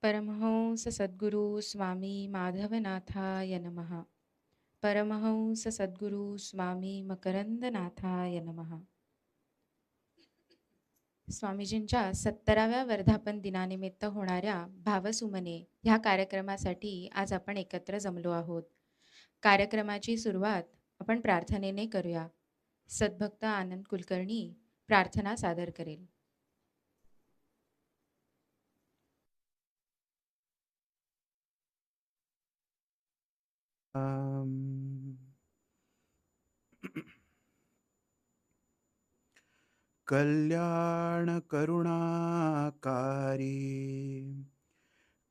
परमहंस सद्गुरु स्वामी माधवनाथाय नमः. परमहंस सद्गुरु स्वामी मकरंदनाथाय नमः. स्वामीजींच्या 70व्या वर्धापन दिनानिमित्त होणाऱ्या भावसुमने ह्या कार्यक्रमासाठी आज आपण एकत्र जमलो आहोत. कार्यक्रमाची सुरुवात आपण प्रार्थनेने करूया. सद्भक्त आनंद कुलकर्णी प्रार्थना सादर करेल. कल्याण करुणाकारी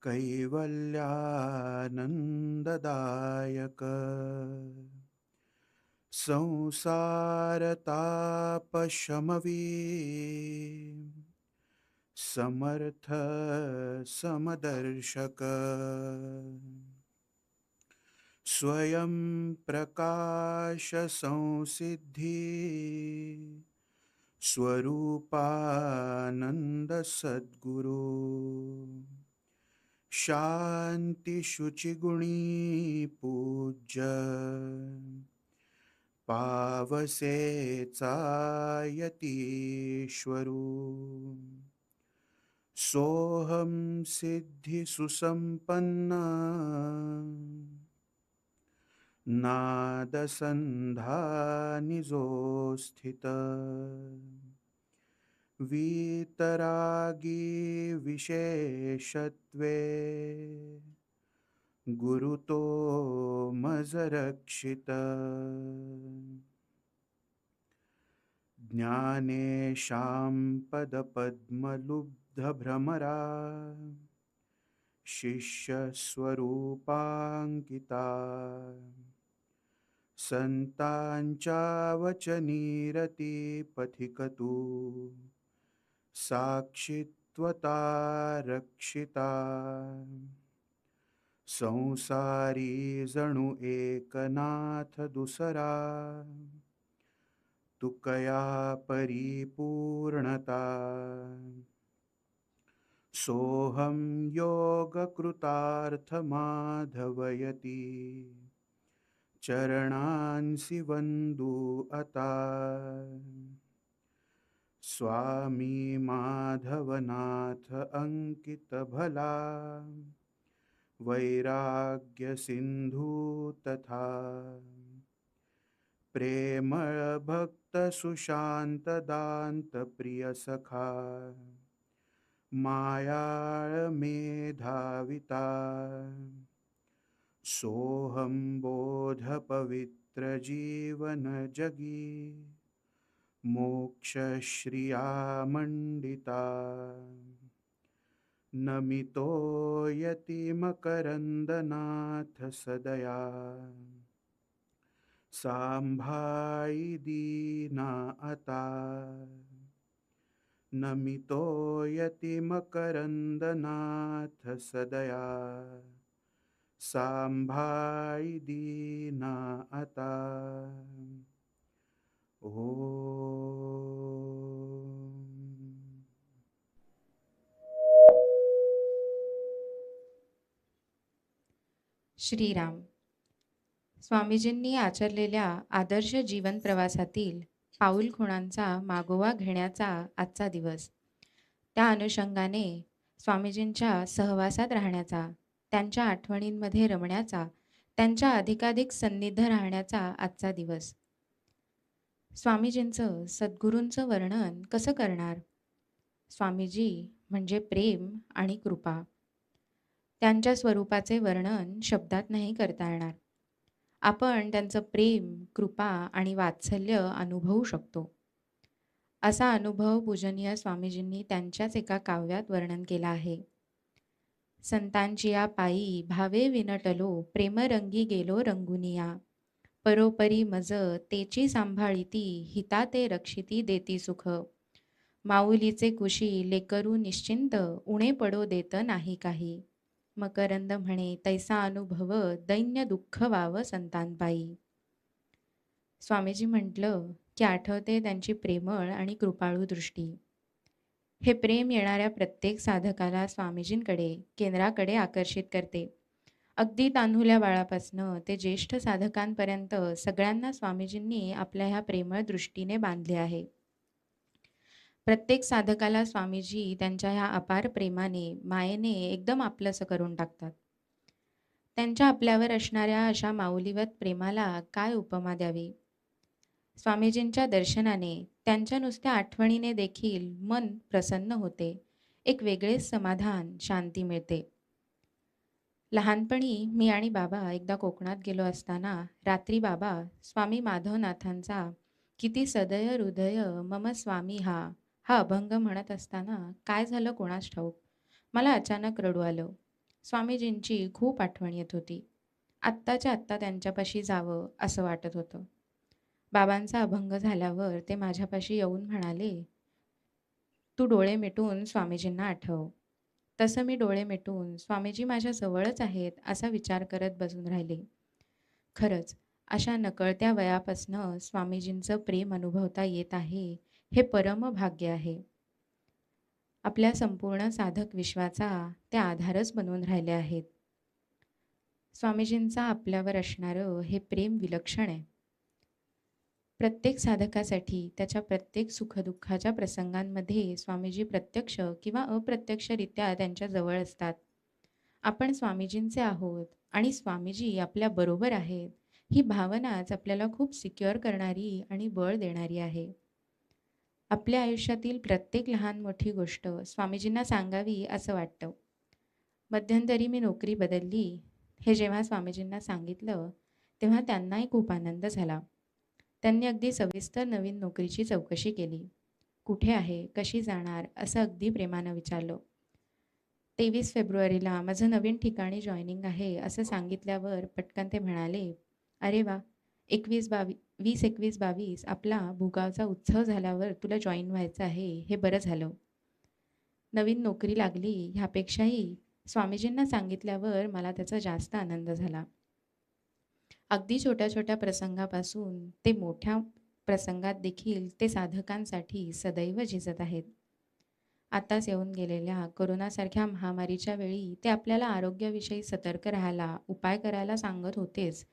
कैवल्यानंददायक संसार ताप शमवी समर्थ समदर्शक स्वयं प्रकाश संसिद्धि स्वरूपानंद सद्गुरु शांति शुचि गुणी पूज्य पावसे चायतीश्वरू सोहम सिद्धि सुसंपन्न नादसंधानिजो स्थित वीतरागी विशेषत्वे गुरुतो मजरक्षित ज्ञानेशां पदपद्मलुब्धभ्रमरा शिष्यस्वरूपाङ्किता संतांच्या वचनीरती पथिकतु साक्षित्वता रक्षिता संसारी जणू एकनाथ दुसरा तुकया परिपूर्णता सोहम योग कृतार्थ माधवयती चरणांसी वंदू आता स्वामी माधवनाथ अंकित भला वैराग्य सिंधू तथा प्रेमळ भक्त सुशांत दांत प्रिय सखा मायाळ मेधाविता सोहम बोध पवित्र जीवन जगी मोक्ष श्रिया मंडिता नमितो यतिम करंदनाथ सदया सांभाळी दीना आता नमितो यतिम करंदनाथ सदया सांभाळी दीना आता श्रीराम. स्वामीजींनी आचरलेल्या आदर्श जीवन प्रवासातील पाऊल खुणांचा मागोवा घेण्याचा आजचा दिवस, त्या अनुषंगाने स्वामीजींच्या सहवासात राहण्याचा, त्यांच्या आठवणींमध्ये रमण्याचा, त्यांच्या अधिकाधिक सन्निध राहण्याचा आजचा दिवस. स्वामीजींचं सद्गुरूंचं वर्णन कसं करणार? स्वामीजी म्हणजे प्रेम आणि कृपा. त्यांच्या स्वरूपाचे वर्णन शब्दात नाही करता येणार. आपण त्यांचं प्रेम, कृपा आणि वात्सल्य अनुभवू शकतो. असा अनुभव पूजनीय स्वामीजींनी त्यांच्याच एका काव्यात वर्णन केला आहे. संतांची या पायी भावे विनटलो, प्रेमरंगी गेलो रंगुनिया. परोपरी मज तेची सांभाळिती, हिता ते रक्षिती देती सुख. माऊलीचे कुशी लेकरू निश्चिंत, उणे पडो देत नाही काही. मकरंद म्हणे तैसा अनुभव, दैन्य दुःख व्हावं संतांपायी. स्वामीजी म्हटलं की आठवते त्यांची प्रेमळ आणि कृपाळू दृष्टी. हे प्रेम येणाऱ्या प्रत्येक साधकाला स्वामीजींकडे, केंद्राकडे आकर्षित करते. अगदी तान्हुल्या बाळापासनं ते ज्येष्ठ साधकांपर्यंत सगळ्यांना स्वामीजींनी आपल्या ह्या प्रेमळ दृष्टीने बांधले आहे. प्रत्येक साधकाला स्वामीजी त्यांच्या ह्या अपार प्रेमाने, मायेने एकदम आपलंसं करून टाकतात. त्यांच्या आपल्यावर असणाऱ्या अशा माऊलीवत प्रेमाला काय उपमा द्यावी? स्वामीजींच्या दर्शनाने, त्यांच्या नुसत्या आठवणीने देखील मन प्रसन्न होते. एक वेगळेच समाधान, शांती मिळते. लहानपणी मी आणि बाबा एकदा कोकणात गेलो असताना रात्री बाबा स्वामी माधवनाथांचा "किती सदय हृदय मम स्वामी हा" हा अभंग म्हणत असताना काय झालं कोणास ठाऊक, मला अचानक रडू आलं. स्वामीजींची खूप आठवण येत होती. आत्ताच्या आत्ता त्यांच्यापाशी जावं असं वाटत होतं. बाबांचा अभंग झाल्यावर ते माझ्यापाशी येऊन म्हणाले, "तू डोळे मिटून स्वामीजींना आठव." तसं मी डोळे मिटून स्वामीजी माझ्या जवळच आहेत असा विचार करत बसून राहिले. खरंच अशा नकळत्या वयापासनं स्वामीजींचं प्रेम अनुभवता येत आहे, हे परम भाग्य आहे. आपल्या संपूर्ण साधक विश्वाचा ते आधारच बनून राहिले आहेत. स्वामीजींचा आपल्यावर असणारं हे प्रेम विलक्षण आहे. प्रत्येक साधकासाठी त्याच्या प्रत्येक सुखदुःखाच्या प्रसंगांमध्ये स्वामीजी प्रत्यक्ष किंवा अप्रत्यक्षरित्या त्यांच्या जवळ असतात. आपण स्वामीजींचे आहोत आणि स्वामीजी आपल्या बरोबर आहेत, ही भावनाच आपल्याला खूप सिक्युअर करणारी आणि बळ देणारी आहे. आपल्या आयुष्यातील प्रत्येक लहान मोठी गोष्ट स्वामीजींना सांगावी असं वाटतं. मध्यंतरी मी नोकरी बदलली हे जेव्हा स्वामीजींना सांगितलं, तेव्हा त्यांनाही खूप आनंद झाला. त्यांनी अगदी सविस्तर नवीन नोकरीची चौकशी केली. कुठे आहे, कशी जाणार असं अगदी प्रेमानं विचारलं. 23 फेब्रुवारीला माझं नवीन ठिकाणी जॉइनिंग आहे असं सांगितल्यावर पटकन ते म्हणाले, "अरे वा, 20-21-22 आपला भुगावचा उत्सव झाल्यावर तुला जॉइन व्हायचं आहे, हे बरं झालं." नवीन नोकरी लागली ह्यापेक्षाही स्वामीजींना सांगितल्यावर मला त्याचा जास्त आनंद झाला. अगदी छोट्या-छोट्या प्रसंगापासून ते मोठ्या प्रसंगात देखील ते साधकांसाठी सदैव झिजत आहेत. आताच येऊन गेलेल्या कोरोनासारख्या महामारीच्या वेळी ते आपल्याला आरोग्याविषयी सतर्क राहायला, उपाय करायला सांगत होतेच.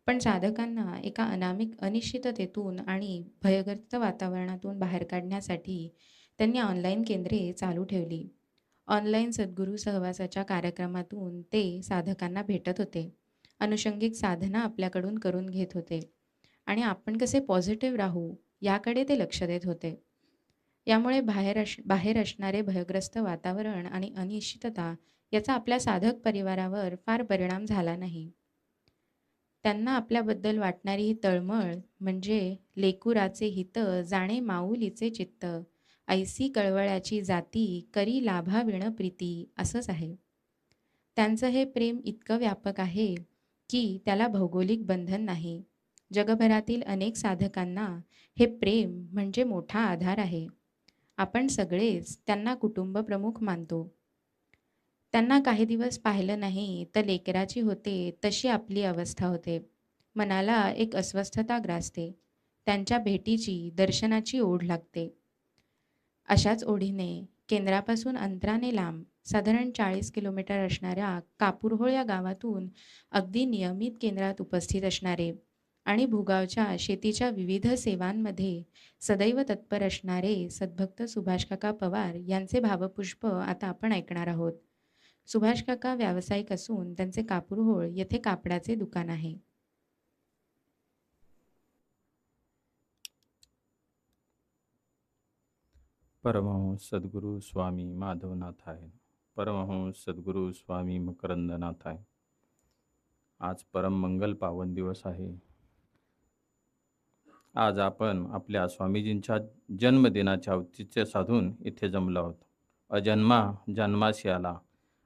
पण साधकांना एका अनामिक अनिश्चिततेतून आणि भयग्रस्त वातावरणातून बाहेर काढण्यासाठी त्यांनी ऑनलाईन केंद्रे चालू ठेवली. ऑनलाईन सद्गुरू सहवासाच्या कार्यक्रमातून ते साधकांना भेटत होते. अनुषंगिक साधना आपल्याकडून करून घेत होते आणि आपण कसे पॉझिटिव्ह राहू याकडे ते लक्ष देत होते. यामुळे बाहेर असणारे भयग्रस्त वातावरण आणि अनिश्चितता याचा आपल्या साधक परिवारावर फार परिणाम झाला नाही. त्यांना आपल्याबद्दल वाटणारी ही तळमळ म्हणजे लेकुराचे हित जाणे माऊलीचे चित्त, ऐसी कळवळ्याची जाती करी लाभाविण प्रीती असंच आहे. त्यांचं हे प्रेम इतकं व्यापक आहे की त्याला भौगोलिक बंधन नाही. जगभरातील अनेक साधकांना हे प्रेम म्हणजे मोठा आधार आहे. आपण सगळेच त्यांना कुटुंब प्रमुख मानतो. त्यांना काही दिवस पाहिलं नाही तर लेकराची होते तशी आपली अवस्था होते. मनाला एक अस्वस्थता ग्रासते. त्यांच्या भेटीची, दर्शनाची ओढ लागते. अशाच ओढीने केंद्रापासून अंतराने लांब साधारण 40 किलोमीटर असणाऱ्या कापूरहोळ या गावातून अगदी नियमित केंद्रात उपस्थित असणारे आणि भूगावच्या शेतीच्या विविध सेवांमध्ये सदैव तत्पर असणारे सद्भक्त सुभाष काका पवार यांचे भावपुष्प आता आपण ऐकणार आहोत. सुभाष काका व्यावसायिक असून त्यांचे कापूरहोळ येथे कापडाचे दुकान आहे. परमहंस सद्गुरू स्वामी माधवनाथ आहे. परमहंस सद्गुरू स्वामी मकरंदनाथ आहे. आज परम मंगल पावन दिवस आहे. आज आपण आपल्या स्वामीजींच्या जन्मदिनाचे औचित्य साधून इथे जमलो आहोत. अजन्मा जन्मासी आला.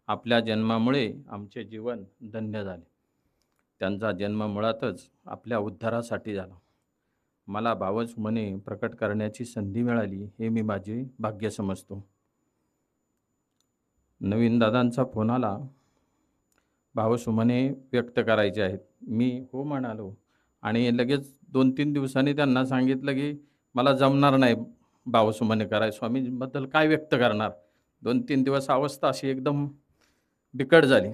आपल्या जन्मामुळे आमचे जीवन धन्य झाले. त्यांचा जन्म मुळातच आपल्या उद्धारासाठी झाला. मला भावसुमने प्रकट करण्याची संधी मिळाली हे मी माझे भाग्य समजतो. नवीन दादांचा फोन आला. भावसुमने व्यक्त करायचे आहेत. मी हो म्हणालो आणि लगेच 2-3 दिवसांनी त्यांना सांगितलं की मला जमणार नाही भावसुमने कराय स्वामींबद्दल काय व्यक्त करणार. 2-3 दिवस अवस्था अशी एकदम बिकट झाली.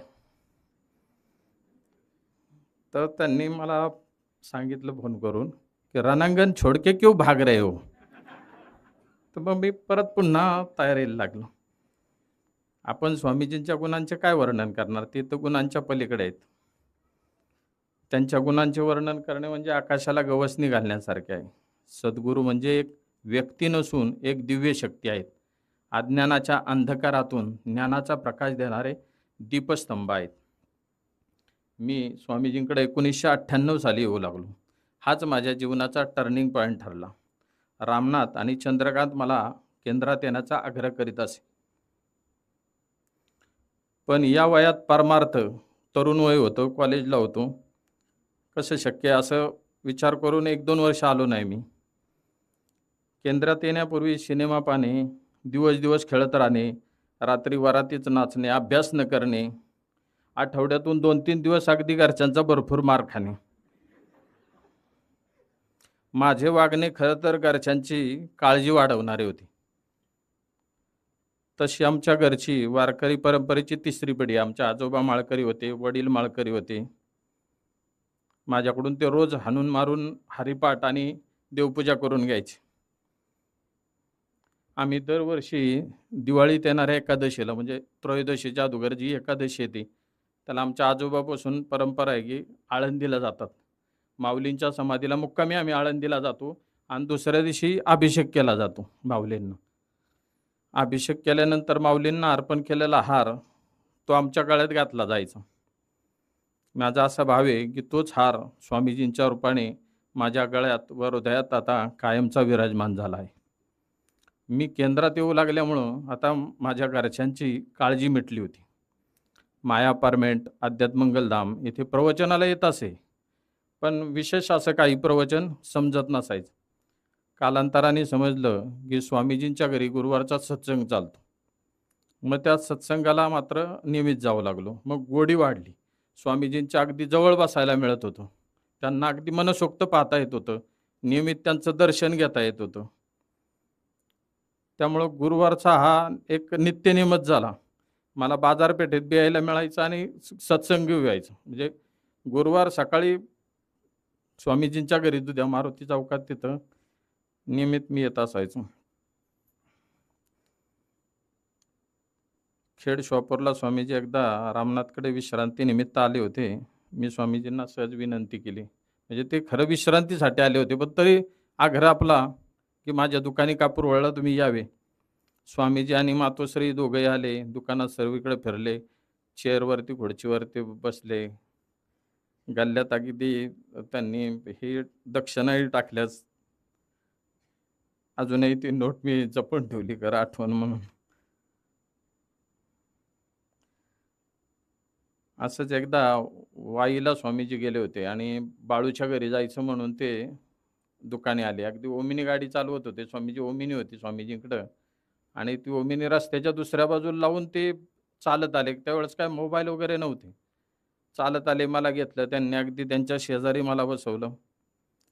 तर त्यांनी मला सांगितलं फोन करून, की "रणांगण छोड़ के क्यों भाग रहे हो?" तर मग मी परत पुन्हा तयारीला लागलो. आपण स्वामीजींच्या गुणांचे काय वर्णन करणार? ते तर गुणांच्या पलीकडे आहेत. त्यांच्या गुणांचे वर्णन करणे म्हणजे आकाशाला गवसणी घालण्यासारखे आहे. सद्गुरू म्हणजे एक व्यक्ती नसून एक दिव्य शक्ती आहेत. अज्ञानाच्या अंधकारातून ज्ञानाचा प्रकाश देणारे दीपस्तंभ आहेत. मी स्वामीजींकडे 1998 साली येऊ लागलो. हाच माझ्या जीवनाचा टर्निंग पॉईंट ठरला. रामनाथ आणि चंद्रकांत मला केंद्रात येण्याचा आग्रह करीत असे. पण या वयात परमार्थ, तरुण वय होतं, कॉलेजला होतो. कसं शक्य आहे असं विचार करून 1-2 वर्ष आलो नाही मी. केंद्रात येण्यापूर्वी सिनेमा पाहणे, दिवस खेळत राहणे, रात्री वरातीच नाचणे, अभ्यास न करणे, आठवड्यातून 2-3 दिवस अगदी घरच्यांचा भरपूर मार खाणे. माझे वागणे खरं तर घरच्यांची काळजी वाढवणारे होते. तशी आमच्या घरची वारकरी परंपरेची 3री पिढी. आमचे आजोबा माळकरी होते, वडील माळकरी होते. माझ्याकडून ते रोज हाणून मारून हरिपाठ आणि देवपूजा करून घ्यायचे. आम्ही दरवर्षी दिवाळीत येणाऱ्या एकादशीला, म्हणजे त्रयोदशीच्या अगोदर जी एकादशी येते, त्याला आमच्या आजोबापासून परंपरा आहे की आळंदीला जातात. माऊलींच्या समाधीला मुक्कामी आम्ही आळंदीला जातो आणि दुसऱ्या दिवशी अभिषेक केला जातो माऊलींना. अभिषेक केल्यानंतर माऊलींना अर्पण केलेला हार तो आमच्या गळ्यात घातला जायचा. माझा असा भाव आहे की तोच हार स्वामीजींच्या रूपाने माझ्या गळ्यात व हृदयात आता कायमचा विराजमान झाला आहे. मी केंद्रात येऊ लागल्यामुळं आता माझ्या घरच्यांची काळजी मिटली होती. माया अपार्टमेंट, अध्यात्मंगलधाम येथे प्रवचनाला येत असे, पण विशेष असं काही प्रवचन समजत नसायचं. कालांतराने समजलं की स्वामीजींच्या घरी गुरुवारचा सत्संग चालतो. मग त्या सत्संगाला मात्र नियमित जावं लागलो. मग गोडी वाढली. स्वामीजींच्या अगदी जवळ बसायला मिळत होतं. त्यांना अगदी मनसोक्त पाहता येत होतं. नियमित त्यांचं दर्शन घेता येत होतं. त्यामुळं गुरुवारचा हा एक नित्यनेमच झाला. मला बाजारपेठेत बी यायला मिळायचं आणि सत्संगी व्हायचं. म्हणजे गुरुवार सकाळी स्वामीजींच्या घरी दुध्या मारुती चौकात तिथं नियमित मी येत असायचो. खेड शॉपूरला स्वामीजी एकदा रामनाथकडे विश्रांतीनिमित्त आले होते. मी स्वामीजींना सहज विनंती केली. म्हणजे ते खरं विश्रांतीसाठी आले होते, पण तरी आग्रह आपला की माझ्या दुकानी कापूर वळला, तुम्ही यावे. स्वामीजी आणि मातोश्री दोघंही आले. दुकानात सर्वीकडे फिरले. चेअरवरती खुर्चीवरती बसले. गल्ल्यात अगदी त्यांनी ही दक्षिणाही टाकल्याच. अजूनही ती नोट मी जपून ठेवली खरं आठवण म्हणून. असंच एकदा वाईला स्वामीजी गेले होते आणि बाळूच्या घरी जायचं म्हणून ते दुकाने आले. अगदी ओमिनी गाडी चालवत होते. स्वामीजी ओमिनी होती स्वामीजींकडं आणि ती ओमिनी रस्त्याच्या दुसऱ्या बाजूला लावून ते चालत आले. त्यावेळेस काय मोबाईल वगैरे नव्हते. चालत आले, मला घेतलं त्यांनी. अगदी त्यांच्या शेजारी मला बसवलं.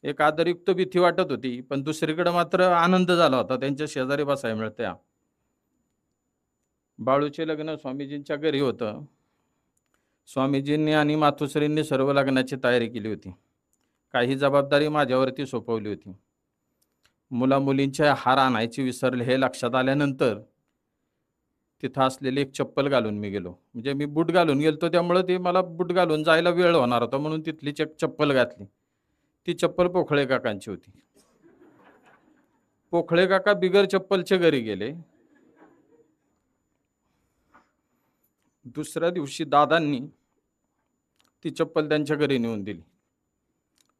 एक आदरयुक्त भीती वाटत होती, पण दुसरीकडे मात्र आनंद झाला होता त्यांच्या शेजारी बसायला मिळत्या. बाळूचे लग्न स्वामीजींच्या घरी होतं. स्वामीजींनी आणि मातोश्रींनी सर्व लग्नाची तयारी केली होती. काही जबाबदारी माझ्यावरती सोपवली होती. मुलामुलींच्या हार आणायची विसरले हे लक्षात आल्यानंतर तिथं असलेली एक चप्पल घालून मी गेलो. म्हणजे मी बूट घालून गेलतो, त्यामुळं ते मला बूट घालून जायला वेळ होणार होता म्हणून तिथलीच एक चप्पल घातली. ती चप्पल पोखळे काकांची होती. पोखळे काका बिगर चप्पलचे घरी गेले. दुसऱ्या दिवशी दादांनी ती चप्पल त्यांच्या घरी नेऊन दिली.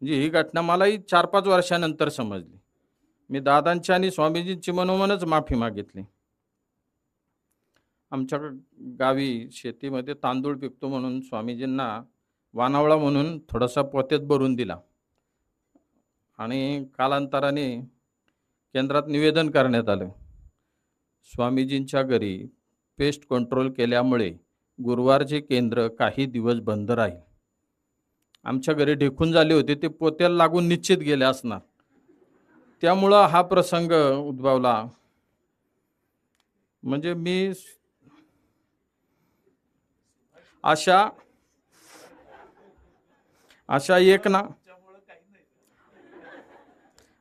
म्हणजे ही घटना मलाही 4-5 वर्षानंतर समजली. मी दादांची आणि स्वामीजींची मनोमनच माफी मागितली. आमच्या गावी शेतीमध्ये तांदूळ पिकतो म्हणून स्वामीजींना वानावळा म्हणून थोडासा पोत्यात भरून दिला आणि कालांतराने केंद्रात निवेदन करण्यात आलं. स्वामीजींच्या घरी पेस्ट कंट्रोल केल्यामुळे गुरुवारचे केंद्र काही दिवस बंद राहील. आमच्या घरी ढेकून झाले होते, ते पोत्याला लागून निश्चित गेले असणार. त्यामुळं हा प्रसंग उद्भवला. म्हणजे मी अशा अशा एक ना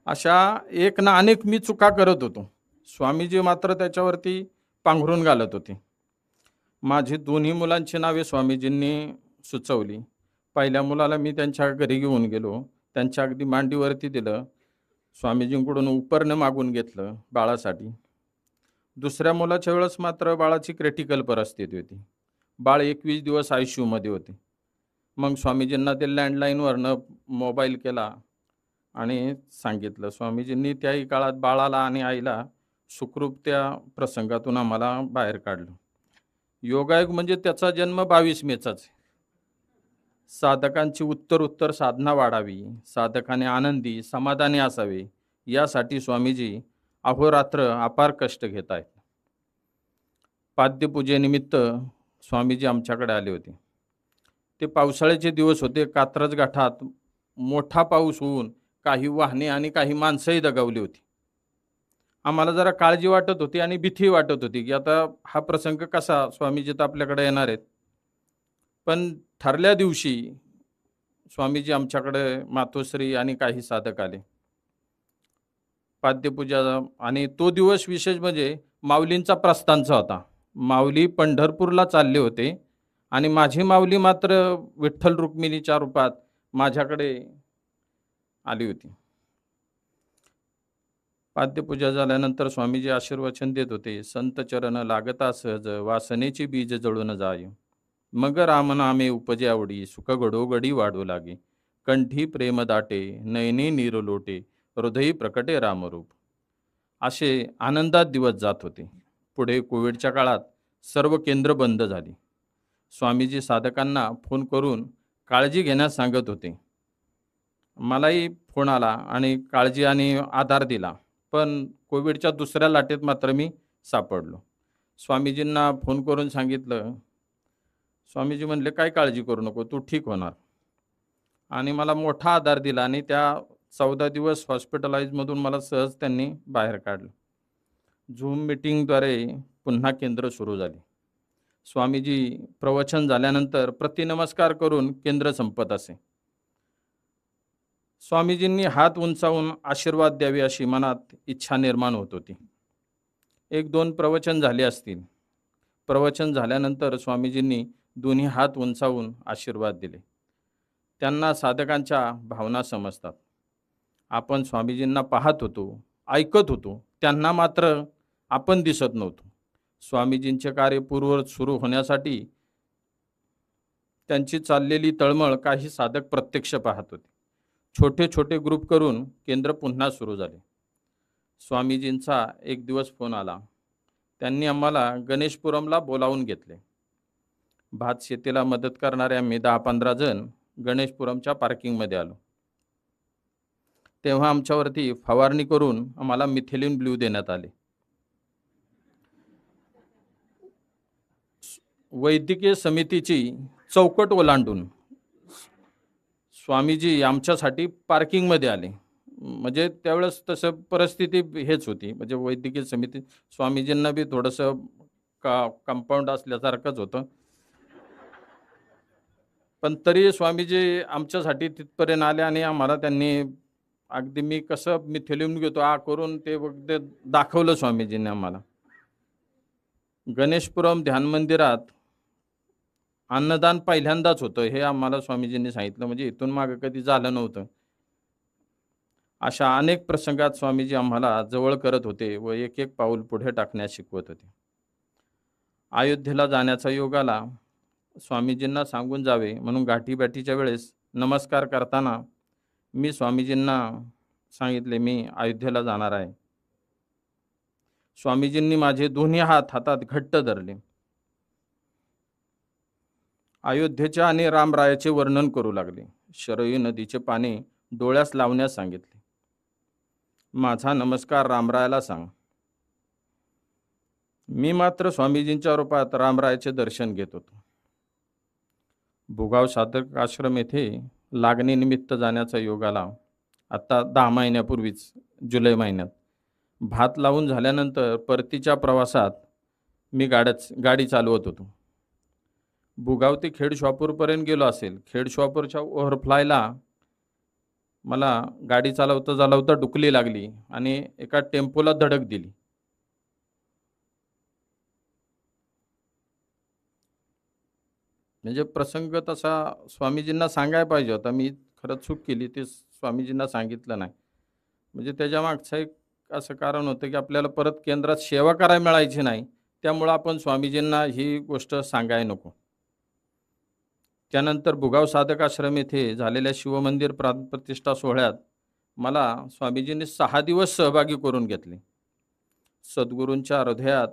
अशा एक ना अनेक मी चुका करत होतो. स्वामीजी मात्र त्याच्यावरती पांघरून घालत होते. माझी दोन्ही मुलांची नावे स्वामीजींनी सुचवली. पहिल्या मुलाला मी त्यांच्या घरी घेऊन गेलो. त्यांच्या अगदी मांडीवरती दिलं. स्वामीजींकडून उपरणं मागून घेतलं बाळासाठी. दुसऱ्या मुलाच्या वेळेस मात्र बाळाची क्रिटिकल परिस्थिती होती. बाळ 21 दिवस ICUमध्ये होते. मग स्वामीजींना ते लँडलाईनवरनं मोबाईल केला आणि सांगितलं. स्वामीजींनी त्याही काळात बाळाला आणि आईला सुखरूप त्या प्रसंगातून आम्हाला बाहेर काढलं. योगायोग म्हणजे त्याचा जन्म 22 मेचाच आहे. साधकांची उत्तर साधना वाढावी, साधकाने आनंदी समाधानी असावे, यासाठी स्वामीजी अहोरात्र अपार कष्ट घेत आहेत. पाद्यपूजेनिमित्त स्वामीजी आमच्याकडे आले होते. ते पावसाळ्याचे दिवस होते. कात्रज घाटात मोठा पाऊस होऊन काही वाहने आणि काही माणसंही दगावली होती. आम्हाला जरा काळजी वाटत होती आणि भीती वाटत होती की आता हा प्रसंग कसा, स्वामीजी तर आपल्याकडे येणार आहेत. पण ठरल्या दिवशी स्वामीजी आमच्याकडे मातोश्री आणि काही साधक आले. पाद्यपूजा आणि तो दिवस विशेष म्हणजे माऊलींचा प्रस्थानचा होता. माऊली पंढरपूरला चालले होते आणि माझी माऊली मात्र विठ्ठल रुक्मिणीच्या रूपात माझ्याकडे आली होती. पाद्यपूजा झाल्यानंतर स्वामीजी आशीर्वचन देत होते. संत चरण लागता सहज, वासनेची बीज जळून जाय. मग रामनामे उपजे आवडी, सुख घडोघडी वाढू लागे. कंठी प्रेम दाटे, नयनी नीर लोटे, हृदयी प्रकटे रामरूप. असे आनंदात दिवस जात होते. पुढे कोविडच्या काळात सर्व केंद्र बंद झाली. स्वामीजी साधकांना फोन करून काळजी घेण्यास सांगत होते. मलाही फोन आला आणि काळजी आणि आधार दिला. पण कोविडच्या दुसऱ्या लाटेत मात्र मी सापडलो. स्वामीजींना फोन करून सांगितलं. स्वामीजी म्हणले, काय काळजी करू नको, तू ठीक होणार. आणि मला मोठा आधार दिला आणि त्या 14 दिवस हॉस्पिटलाइजमधून मला सहज त्यांनी बाहेर काढलं. झूम मीटिंगद्वारे पुन्हा केंद्र सुरू झाले. स्वामीजी प्रवचन झाल्यानंतर प्रतिनमस्कार करून केंद्र संपत असे. स्वामीजींनी हात उंचावून आशीर्वाद द्यावे अशी मनात इच्छा निर्माण होत होती. 1-2 प्रवचन झाले असतील. प्रवचन झाल्यानंतर स्वामीजींनी दोन्ही हात उंचावून आशीर्वाद दिले. त्यांना साधकांच्या भावना समजतात. आपण स्वामीजींना पाहत होतो, ऐकत होतो, त्यांना मात्र आपण दिसत नव्हतो. स्वामीजींचे कार्य पूर्ववत सुरू होण्यासाठी त्यांची चाललेली तळमळ काही साधक प्रत्यक्ष पाहत होते. छोटे छोटे ग्रुप करून केंद्र पुन्हा सुरू झाले. स्वामीजींचा एक दिवस फोन आला. त्यांनी आम्हाला गणेशपुरमला बोलावून घेतले. भात शेतीला मदत करणारे आम्ही 10-15 जण गणेशपुरमच्या पार्किंगमध्ये आलो. तेव्हा आमच्यावरती फवारणी करून आम्हाला मिथेलिन ब्ल्यू देण्यात आले. वैद्यकीय समितीची चौकट ओलांडून स्वामीजी आमच्यासाठी पार्किंगमध्ये आले. म्हणजे त्यावेळेस तसं परिस्थिती हेच होती. म्हणजे वैद्यकीय समिती स्वामीजींना बी थोडंसं कंपाऊंड असल्यासारखंच होतं. पण तरी स्वामीजी आमच्यासाठी तिथपर्यंत आले आणि आम्हाला त्यांनी अगदी मी कसं मिथेलिन घेतो करून ते दाखवलं स्वामीजींनी आम्हाला. गणेशपुरम ध्यान मंदिरात अन्नदान पहिल्यांदाच होतं हे आम्हाला स्वामीजींनी सांगितलं. म्हणजे इथून मागं कधी झालं नव्हतं. अशा अनेक प्रसंगात स्वामीजी आम्हाला जवळ करत होते व एक एक पाऊल पुढे टाकण्यास शिकवत होते. अयोध्येला जाण्याचा योग आला. स्वामीजींना सांगून जावे म्हणून गाठीभेटीच्या वेळेस नमस्कार करताना मी स्वामीजींना सांगितले, मी अयोध्येला जाणार आहे. स्वामीजींनी माझे दोन्ही हात हातात घट्ट धरले. अयोध्येच्या आणि रामरायाचे वर्णन करू लागले. शरयू नदीचे पाणी डोळ्यास लावण्यास सांगितले. माझा नमस्कार रामरायाला सांग. मी मात्र स्वामीजींच्या रूपात रामरायाचे दर्शन घेत होतो. भुगाव साधक आश्रम येथे लागणीनिमित्त जाण्याचा योग आला. आता 10 महिन्यापूर्वीच जुलै महिन्यात. भात लावून झाल्यानंतर परतीच्या प्रवासात मी गाडी चालवत होतो. भुगाव ते खेड शॉपूरपर्यंत गेलो असेल. खेड शॉपूरच्या ओव्हरफ्लायला मला गाडी चालवता डुकली लागली आणि एका टेम्पोला धडक दिली. म्हणजे प्रसंग तसा स्वामीजींना सांगायला पाहिजे होता. मी खरंच चूक केली, ते स्वामीजींना सांगितलं नाही. म्हणजे त्याच्यामागचं एक असं कारण होतं, की आपल्याला परत केंद्रात सेवा करायला मिळायची नाही. त्यामुळं आपण स्वामीजींना ही गोष्ट सांगायला नको. त्यानंतर भुगाव साधक आश्रम येथे झालेल्या शिवमंदिर प्राणप्रतिष्ठा सोहळ्यात मला स्वामीजींनी 6 दिवस सहभागी करून घेतले. सद्गुरूंच्या हृदयात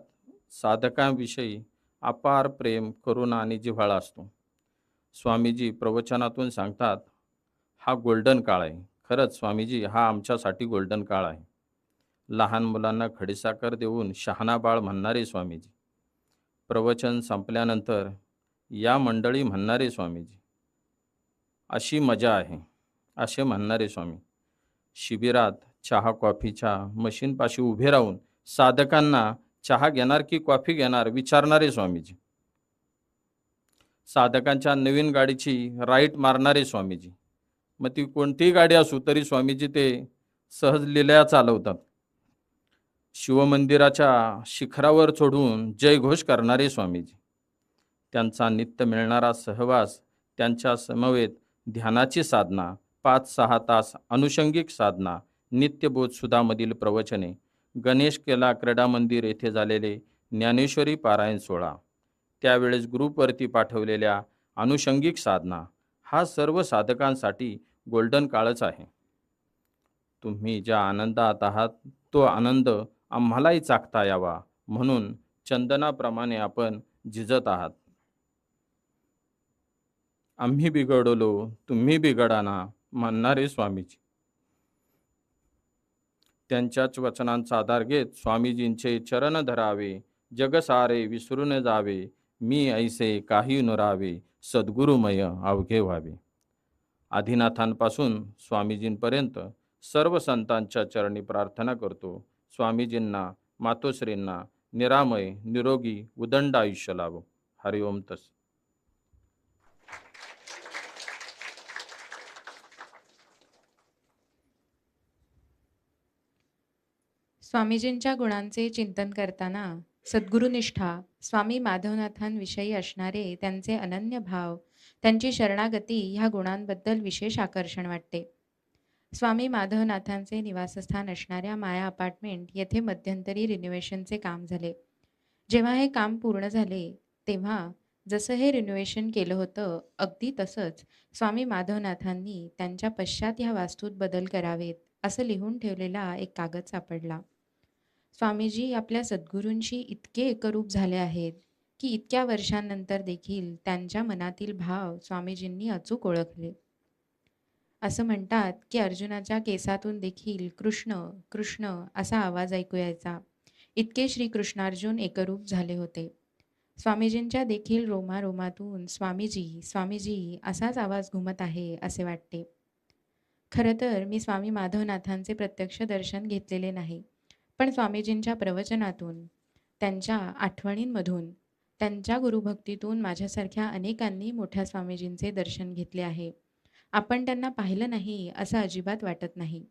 साधकांविषयी अपार प्रेम, करुणा आणि जिव्हाळा असतो. स्वामीजी प्रवचनातून सांगतात, हा गोल्डन काळ आहे. खरंच स्वामीजी, हा आमच्यासाठी गोल्डन काळ आहे. लहान मुलांना खडीसाखर देऊन शहाणा बाळ म्हणणारे स्वामीजी. प्रवचन संपल्यानंतर या मंडळी म्हणणारे स्वामीजी. अशी मजा आहे, असे म्हणणारे स्वामी. शिबिरात चहा कॉफीच्या मशीनपाशी उभे राहून साधकांना चहा घेणार की कॉफी घेणार विचारणारे स्वामीजी. साधकांच्या नवीन गाडीची राईट मारणारे स्वामीजी. मग ती कोणतीही गाडी असू तरी स्वामीजी ते सहज लीलया चालवतात. शिवमंदिराच्या शिखरावर चढून जयघोष करणारे स्वामीजी. त्यांचा नित्य मिळणारा सहवास, त्यांच्या समवेत ध्यानाची साधना, 5-6 तास अनुषंगिक साधना, नित्यबोधसुधामधील प्रवचने, गणेश केला क्रीडा मंदिर येथे झालेले ज्ञानेश्वरी पारायण सोहळा, त्यावेळेस ग्रुपवरती पाठवलेल्या अनुषंगिक साधना, हा सर्व साधकांसाठी गोल्डन काळच आहे. तुम्ही ज्या आनंदात आहात तो आनंद आम्हालाही चाखता यावा म्हणून चंदनाप्रमाणे आपण झिजत आहात. आम्ही बिघडलो तुम्ही बिघडाना म्हणणारे स्वामीजी. त्यांच्याच वचनांचा आधार घेत स्वामीजींचे चरण धरावे, जग सारे विसरून जावे, मी ऐसे काही नुरावे, सद्गुरुमय अवघे व्हावे. आदिनाथांपासून स्वामीजींपर्यंत सर्व संतांच्या चरणी प्रार्थना करतो. स्वामीजींना, मातोश्रींना निरामय, निरोगी, उदंड आयुष्य लाभो. हरिओम तस. स्वामीजींच्या गुणांचे चिंतन करताना सद्गुरुनिष्ठा, स्वामी माधवनाथांविषयी असणारे त्यांचे अनन्य भाव, त्यांची शरणागती ह्या गुणांबद्दल विशेष आकर्षण वाटते. स्वामी माधवनाथांचे निवासस्थान असणाऱ्या माया अपार्टमेंट येथे मध्यंतरी रिनोव्हेशनचे काम झाले. जेव्हा हे काम पूर्ण झाले तेव्हा जसं हे रिनोव्हेशन केलं होतं अगदी तसंच स्वामी माधवनाथांनी त्यांच्या पश्चात ह्या वास्तूत बदल करावेत असं लिहून ठेवलेला एक कागद सापडला. स्वामीजी आपल्या सद्गुरूंशी इतके एकरूप झाले आहेत की इतक्या वर्षांनंतर देखील त्यांच्या मनातील भाव स्वामीजींनी अचूक ओळखले. असं म्हणतात की अर्जुनाच्या केसातून देखील कृष्ण कृष्ण असा आवाज ऐकू यायचा. इतके श्रीकृष्णार्जुन एकरूप झाले होते. स्वामीजींच्या देखील रोमारोमातून स्वामीजी स्वामीजी असाच आवाज घुमत आहे असे वाटते. खरं तर मी स्वामी माधवनाथांचे प्रत्यक्ष दर्शन घेतलेले नाही, पण स्वामीजींच्या प्रवचनातून, त्यांच्या आठवणींमधून, त्यांच्या गुरुभक्तीतून माझ्यासारख्या अनेकांनी मोठ्या स्वामीजींचे दर्शन घेतले आहे. आपण त्यांना पाहिलं नाही असं अजिबात वाटत नाही.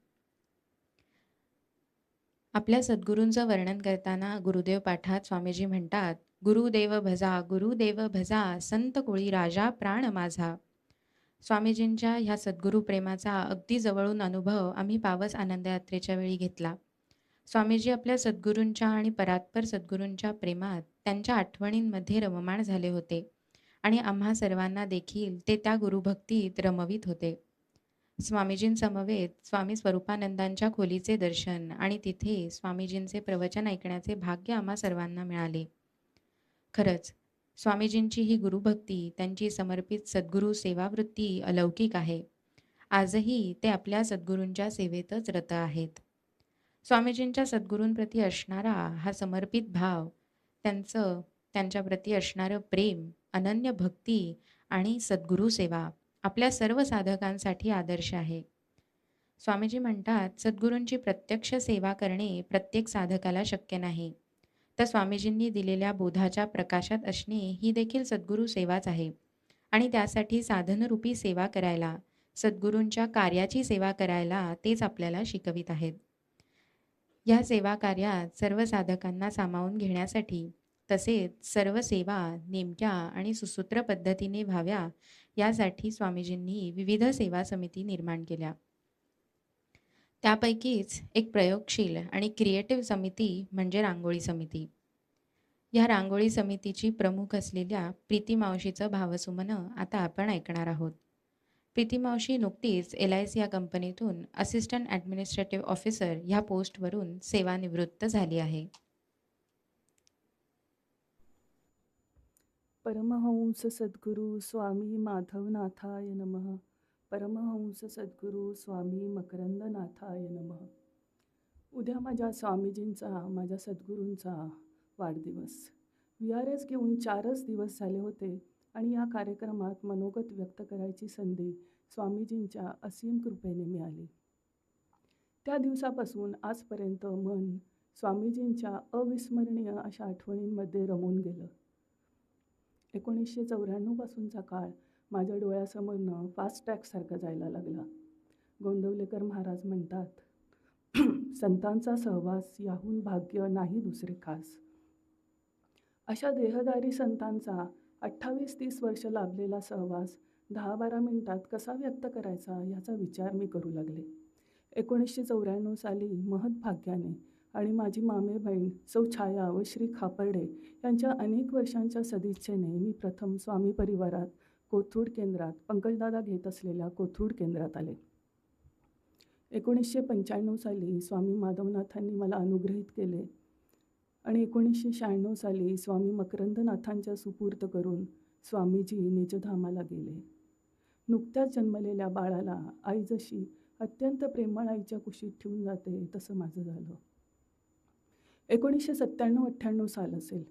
आपल्या सद्गुरूंचं वर्णन करताना गुरुदेव पाठात स्वामीजी म्हणतात, गुरुदेव भजा संत कोळी राजा प्राण माझा. स्वामीजींच्या ह्या सद्गुरू प्रेमाचा अगदी जवळून अनुभव आम्ही पावस आनंद यात्रेच्या वेळी घेतला. स्वामीजी आपल्या सद्गुरूंच्या आणि परात्पर सद्गुरूंच्या प्रेमात, त्यांच्या आठवणींमध्ये रममाण झाले होते आणि आम्हा सर्वांना देखील ते त्या गुरुभक्तीत रमवीत होते. स्वामीजींसमवेत स्वामी स्वरूपानंदांच्या खोलीचे दर्शन आणि तिथे स्वामीजींचे प्रवचन ऐकण्याचे भाग्य आम्हा सर्वांना मिळाले. खरंच स्वामीजींची ही गुरुभक्ती, त्यांची समर्पित सद्गुरू सेवावृत्ती अलौकिक आहे. आजही ते आपल्या सद्गुरूंच्या सेवेतच रत आहेत. स्वामीजींच्या सद्गुरूंप्रती असणारा हा समर्पित भाव, त्यांच्याप्रती असणारं प्रेम, अनन्य भक्ती आणि सद्गुरू सेवा आपल्या सर्व साधकांसाठी आदर्श आहे. स्वामीजी म्हणतात, सद्गुरूंची प्रत्यक्ष सेवा करणे प्रत्येक साधकाला शक्य नाही. तर स्वामीजींनी दिलेल्या बोधाच्या प्रकाशात असणे ही देखील सद्गुरू सेवाच आहे. आणि त्यासाठी साधनरूपी सेवा करायला, सद्गुरूंच्या कार्याची सेवा करायला तेच आपल्याला शिकवित आहेत. या सेवा कार्यात सर्व साधकांना सामावून घेण्यासाठी तसेच सर्व सेवा नेमक्या आणि सुसूत्र पद्धतीने व्हाव्या यासाठी स्वामीजींनी विविध सेवा समिती निर्माण केल्या. त्यापैकीच एक प्रयोगशील आणि क्रिएटिव्ह समिती म्हणजे रांगोळी समिती. या रांगोळी समितीची प्रमुख असलेल्या प्रीती मावशीचं भावसुमनं आता आपण ऐकणार आहोत. प्रीती मावशी नुकतीच LIC या कंपनीतून असिस्टंट ॲडमिनिस्ट्रेटिव्ह ऑफिसर ह्या पोस्टवरून सेवानिवृत्त झाली आहे. परमहंस सद्गुरू स्वामी माधवनाथाय नमः. परमहंस सद्गुरू स्वामी मकरंदनाथाय नमः. उद्या माझ्या स्वामीजींचा, माझ्या सद्गुरूंचा वाढदिवस. VRS घेऊन 4च दिवस झाले होते आणि या कार्यक्रमात मनोगत व्यक्त करायची संधी स्वामीजींच्या असीम कृपेने मिळाली. त्या दिवसापासून आजपर्यंत मन स्वामीजींच्या अविस्मरणीय अशा आठवणींमध्ये रमून गेलं. 1994 पासूनचा काळ माझ्या डोळ्यासमोरनं फास्ट ट्रॅकसारखा जायला लागला. गोंदवलेकर महाराज म्हणतात, संतांचा सहवास याहून भाग्य नाही दुसरे खास. अशा देहधारी संतांचा 28-30 वर्ष लाभलेला सहवास 10-12 मिनिटात कसा व्यक्त करायचा याचा विचार मी करू लागले. 1994 साली महत्भाग्याने आणि माझी मामे बहीण सौ छाया व श्री खापर्डे यांच्या अनेक वर्षांच्या सदिच्छेने मी प्रथम स्वामी परिवारात कोथरूड केंद्रात पंकजदादा घेत असलेल्या कोथरूड केंद्रात आले. 1995 साली स्वामी माधवनाथांनी मला अनुग्रहित केले आणि 1996 साली स्वामी मकरंदनाथांच्या सुपूर्त करून स्वामीजी निजधामाला गेले. नुकत्याच जन्मलेल्या बाळाला आई जशी अत्यंत प्रेमळ आईच्या कुशीत ठेवून जाते तसं माझं झालं. 1997-98 साल असेल.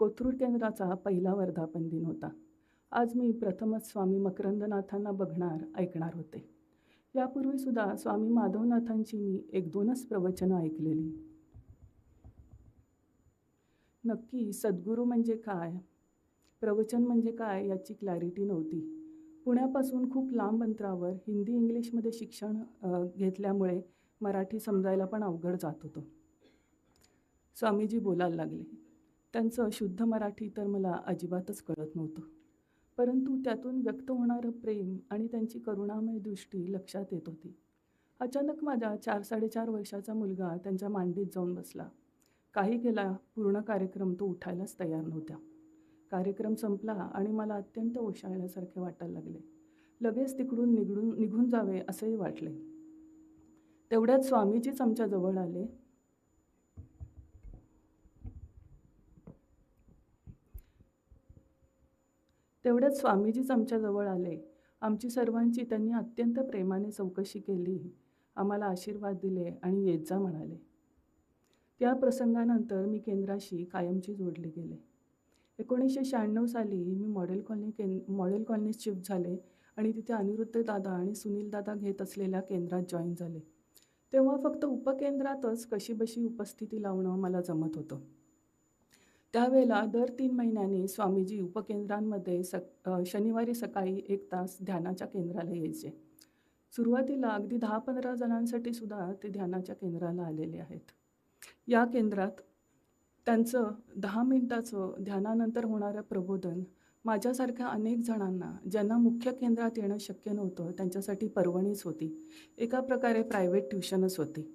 कोथरूड केंद्राचा पहिला वर्धापन दिन होता. आज मी प्रथमच स्वामी मकरंदनाथांना बघणार, ऐकणार होते. यापूर्वीसुद्धा स्वामी माधवनाथांची मी 1-2च प्रवचनं ऐकलेली. नक्की सद्गुरू म्हणजे काय, प्रवचन म्हणजे काय याची क्लॅरिटी नव्हती. पुण्यापासून खूप लांब अंतरावर हिंदी इंग्लिशमध्ये शिक्षण घेतल्यामुळे मराठी समजायला पण अवघड जात होतं. स्वामीजी बोलायला लागले. त्यांचं शुद्ध मराठी तर मला अजिबातच कळत नव्हतं, परंतु त्यातून व्यक्त होणारं प्रेम आणि त्यांची करुणामय दृष्टी लक्षात येत होती. अचानक माझा 4-4.5 वर्षाचा मुलगा त्यांच्या मांडीत जाऊन बसला. काही केला पूर्ण कार्यक्रम तो उठायलाच तयार नव्हता. कार्यक्रम संपला आणि मला अत्यंत ओशाळल्यासारखे वाटायला लागले. लगेच तिकडून निघून जावे असंही वाटले. तेवढ्यात स्वामीजीच आमच्या जवळ आले. आमची सर्वांची त्यांनी अत्यंत प्रेमाने चौकशी केली, आम्हाला आशीर्वाद दिले आणि येत जा म्हणाले. त्या प्रसंगानंतर मी केंद्राशी कायमची जोडले गेले. 1996 साली मी मॉडेल कॉलनीत शिफ्ट झाले आणि तिथे अनिरुद्ध दादा आणि सुनील दादा घेत असलेल्या केंद्रात जॉईन झाले. तेव्हा फक्त उपकेंद्रातच कशीबशी उपस्थिती लावणं मला जमत होतं. त्यावेळेला दर 3 महिन्यांनी स्वामीजी उपकेंद्रांमध्ये शनिवारी सकाळी 1 तास ध्यानाच्या केंद्राला यायचे. सुरुवातीला अगदी 10-15 जणांसाठी सुद्धा ते ध्यानाच्या केंद्राला आलेले आहेत. या केंद्रात त्यांचं 10 मिनिटाचं ध्यानानंतर होणारं प्रबोधन माझ्यासारख्या अनेक जणांना, ज्यांना मुख्य केंद्रात येणं शक्य नव्हतं, त्यांच्यासाठी पर्वणीच होती. एका प्रकारे प्रायव्हेट ट्युशनच होती.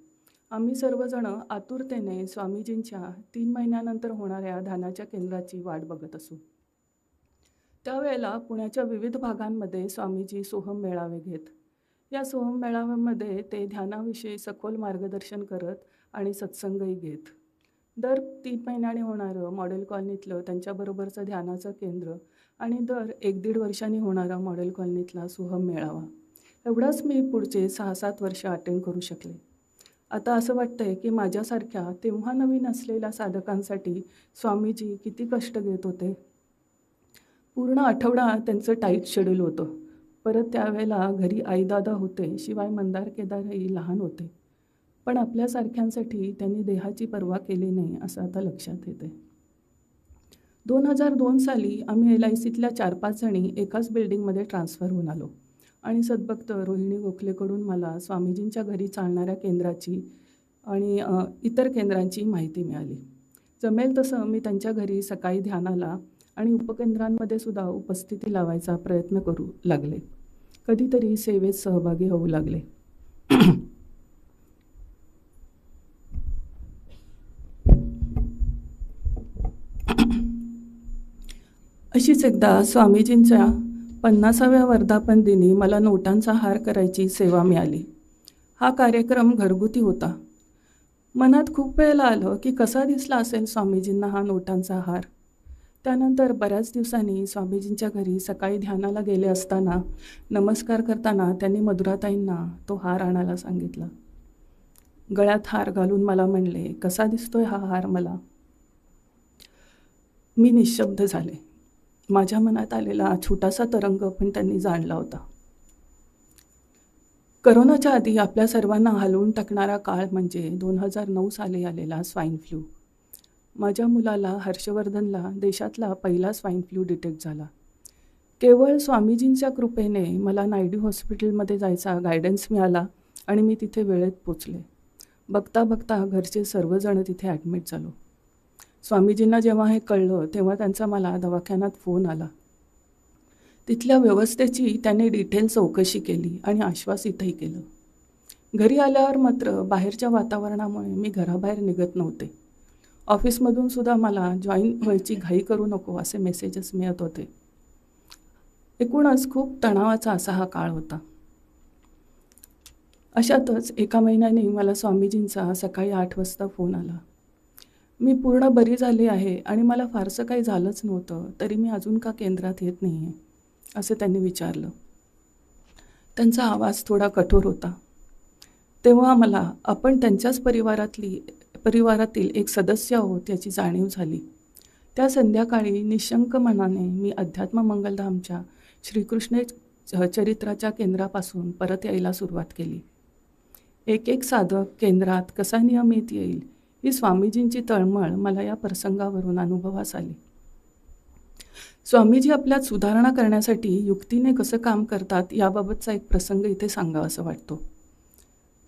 आम्ही सर्वजण आतुरतेने स्वामीजींच्या 3 महिन्यानंतर होणाऱ्या ध्यानाच्या केंद्राची वाट बघत असू. त्यावेळेला पुण्याच्या विविध भागांमध्ये स्वामीजी सोहम मेळावे घेत. या सोहम मेळाव्यामध्ये ते ध्यानाविषयी सखोल मार्गदर्शन करत आणि सत्संगही घेत. दर 3 महिन्याने होणारं मॉडेल कॉलनीतलं त्यांच्याबरोबरचं ध्यानाचं केंद्र आणि दर 1-1.5 वर्षांनी होणारा मॉडेल कॉलनीतला सोहम मेळावा, एवढाच मी पुढचे 6-7 वर्ष अटेंड करू शकले. आता असं वाटतंय की माझ्यासारख्या तेव्हा नवीन असलेल्या साधकांसाठी स्वामीजी किती कष्ट घेत होते. पूर्ण आठवडा त्यांचं टाईट शेड्यूल होतं. परत त्यावेळेला घरी आईदादा होते, शिवाय मंदार केदारही लहान होते. पण आपल्यासारख्यांसाठी त्यांनी देहाची पर्वा केली नाही असं आता लक्षात येते. 2002 साली आम्ही LICतल्या 4-5 जणी एकाच बिल्डिंगमध्ये ट्रान्सफर होऊन आलो आणि सद्भक्त रोहिणी गोखलेकडून मला स्वामीजींच्या घरी चालणाऱ्या केंद्राची आणि इतर केंद्रांची माहिती मिळाली. जमेल तसं मी त्यांच्या घरी सकाळी ध्यानाला आणि उपकेंद्रांमध्ये सुद्धा उपस्थिती लावायचा प्रयत्न करू लागले. कधीतरी सेवेत सहभागी होऊ लागले. अशीच एकदा स्वामीजींच्या 50व्या वर्धापन दिनी मला नोटांचा हार करायची सेवा मिळाली. हा कार्यक्रम घरगुती होता. मनात खूप वेळेला आलं की कसा दिसला असेल स्वामीजींना हा नोटांचा हार. त्यानंतर बऱ्याच दिवसांनी स्वामीजींच्या घरी सकाळी ध्यानाला गेले असताना नमस्कार करताना त्यांनी मधुराताईंना तो हार आणायला सांगितला. गळ्यात हार घालून मला म्हणले, कसा दिसतोय हा हार मला? मी निशब्द झाले. माझ्या मनात आलेला छोटासा तरंग पण त्यांनी जाणला होता. करोनाच्या आधी आपल्या सर्वांना हलवून टाकणारा काळ म्हणजे 2009 साली आलेला स्वाईन फ्लू. माझ्या मुलाला हर्षवर्धनला देशातला पहिला स्वाईन फ्लू डिटेक्ट झाला. केवळ स्वामीजींच्या कृपेने मला नायडू हॉस्पिटलमध्ये जायचा गायडन्स मिळाला आणि मी तिथे वेळेत पोचले. बघता बघता घरचे सर्वजण तिथे ॲडमिट झालो. स्वामीजींना जेव्हा हे कळलं तेव्हा त्यांचा मला दवाखान्यात फोन आला. तिथल्या व्यवस्थेची त्यांनी डिटेल चौकशी केली आणि आश्वासितही केलं. घरी आल्यावर मात्र बाहेरच्या वातावरणामुळे मी घराबाहेर निघत नव्हते. ऑफिसमधून सुद्धा मला जॉईन व्हायची घाई करू नको असे मेसेजेस मिळत होते. एकूणच खूप तणावाचा असा हा काळ होता. अशातच एका महिन्याने मला स्वामीजींचा सकाळी 8 वाजता फोन आला. मी पूर्ण बरी झाली आहे आणि मला फारसं काही झालंच नव्हतं, तरी मी अजून का केंद्रात येत नाही आहे असं त्यांनी विचारलं. त्यांचा आवाज थोडा कठोर होता. तेव्हा मला आपण त्यांच्याच परिवारातील एक सदस्य आहोत याची जाणीव झाली. त्या संध्याकाळी निशंक मनाने मी अध्यात्म मंगलधामच्या श्रीकृष्ण चरित्राच्या केंद्रापासून परत यायला सुरुवात केली. एक साधक केंद्रात कसा नियमित येईल ही स्वामीजींची तळमळ मला या प्रसंगावरून अनुभवास आली. स्वामीजी आपल्यात सुधारणा करण्यासाठी युक्तीने कसं काम करतात याबाबतचा एक प्रसंग इथे सांगावासा वाटतो.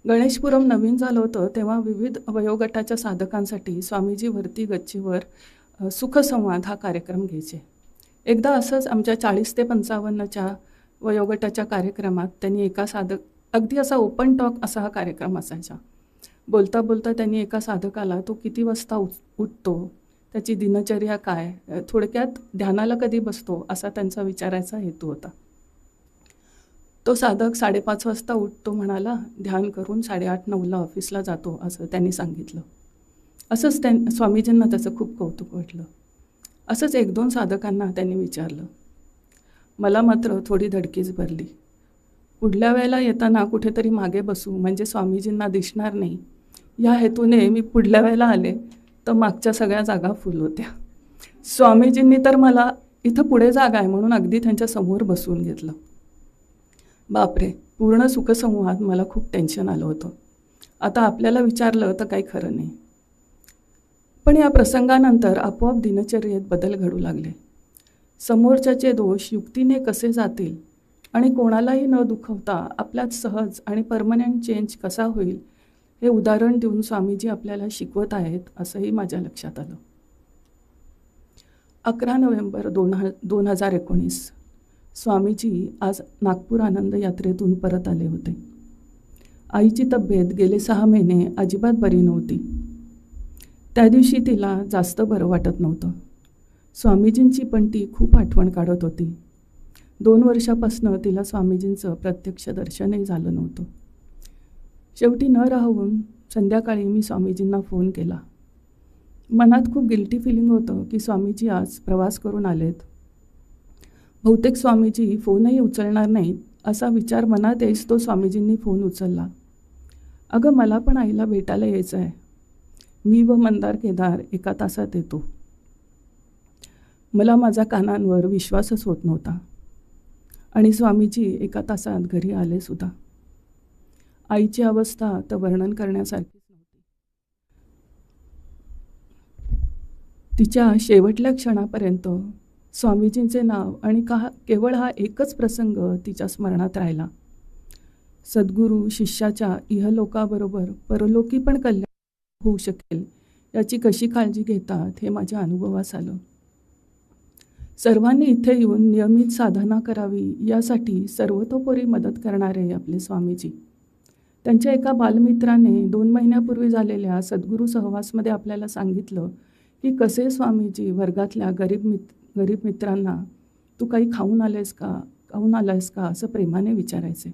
गणेशपुरम नवीन झालं होतं तेव्हा विविध वयोगटाच्या साधकांसाठी स्वामीजी वरती गच्चीवर सुखसंवाद हा कार्यक्रम घ्यायचे. एकदा असंच आमच्या 40 ते 55च्या वयोगटाच्या कार्यक्रमात त्यांनी एका साधक अगदी असा ओपन टॉक असा हा कार्यक्रम असायचा. बोलता बोलता त्यांनी एका साधकाला तो किती वाजता उठतो, त्याची दिनचर्या काय, थोडक्यात ध्यानाला कधी बसतो असा त्यांचा विचारायचा हेतू होता. तो साधक 5:30 वाजता उठतो म्हणाला, ध्यान करून 8:30-9ला ऑफिसला जातो असं त्यांनी सांगितलं. असंच स्वामीजींना त्याचं खूप कौतुक वाटलं. असंच 1-2 साधकांना त्यांनी विचारलं. मला मात्र थोडी धडकीच भरली. पुढल्या वेळेला येताना कुठेतरी मागे बसू म्हणजे स्वामीजींना दिसणार नाही या हेतूने मी पुढल्या वेळेला आले तर मागच्या सगळ्या जागा फुल होत्या. स्वामीजींनी तर मला इथं पुढे जागा आहे म्हणून अगदी त्यांच्या समोर बसवून घेतलं. बापरे, पूर्ण सुखसंवाद मला खूप टेन्शन आलं होतं. आता आपल्याला विचारलं तर काही खरं नाही. पण या प्रसंगानंतर आपोआप दिनचर्येत बदल घडू लागले. समोरच्याचे दोष युक्तीने कसे जातील आणि कोणालाही न दुखवता आपल्यात सहज आणि परमनंट चेंज कसा होईल हे उदाहरण देऊन स्वामीजी आपल्याला शिकवत आहेत असंही माझ्या लक्षात आलं. 11 नोव्हेंबर 2019 स्वामीजी आज नागपूर आनंद यात्रेतून परत आले होते. आईची तब्येत गेले 6 महिने अजिबात बरी नव्हती. त्या दिवशी तिला जास्त बरं वाटत नव्हतं. स्वामीजींची पण ती खूप आठवण काढत होती. 2 वर्षापासून तिला स्वामीजींचं प्रत्यक्ष दर्शनही झालं नव्हतं. शेवटी न राहून संध्याकाळी मी स्वामीजींना फोन केला. मनात खूप गिल्टी फिलिंग होतं की स्वामीजी आज प्रवास करून आलेत. बहुतेक स्वामीजी फोनही उचलणार नाहीत असा विचार मनात येईस तो स्वामीजींनी फोन उचलला. अगं, मला पण आईला भेटायला यायचं आहे. मी व मंदार केदार 1 तासात येतो. मला माझ्या कानांवर विश्वासच होत नव्हता. आणि स्वामीजी एका तासात घरी आले सुद्धा. आईची अवस्था तर वर्णन करण्यासारखीच नव्हती. तिच्या शेवटल्या क्षणापर्यंत स्वामीजींचे नाव आणि केवळ हा एकच प्रसंग तिच्या स्मरणात राहिला. सद्गुरू शिष्याच्या इहलोकाबरोबर परलोकी पण कल्याण होऊ शकेल याची कशी काळजी घेतात हे माझ्या अनुभवास आलं. सर्वांनी इथे येऊन नियमित साधना करावी यासाठी सर्वतोपरी मदत करणारे आपले स्वामीजी. त्यांच्या एका बालमित्राने 2 महिन्यापूर्वी झालेल्या सद्गुरू सहवासमध्ये आपल्याला सांगितलं की कसे स्वामीजी वर्गातल्या गरीब मित्रांना तू काही खाऊन आलायस का असं प्रेमाने विचारायचे.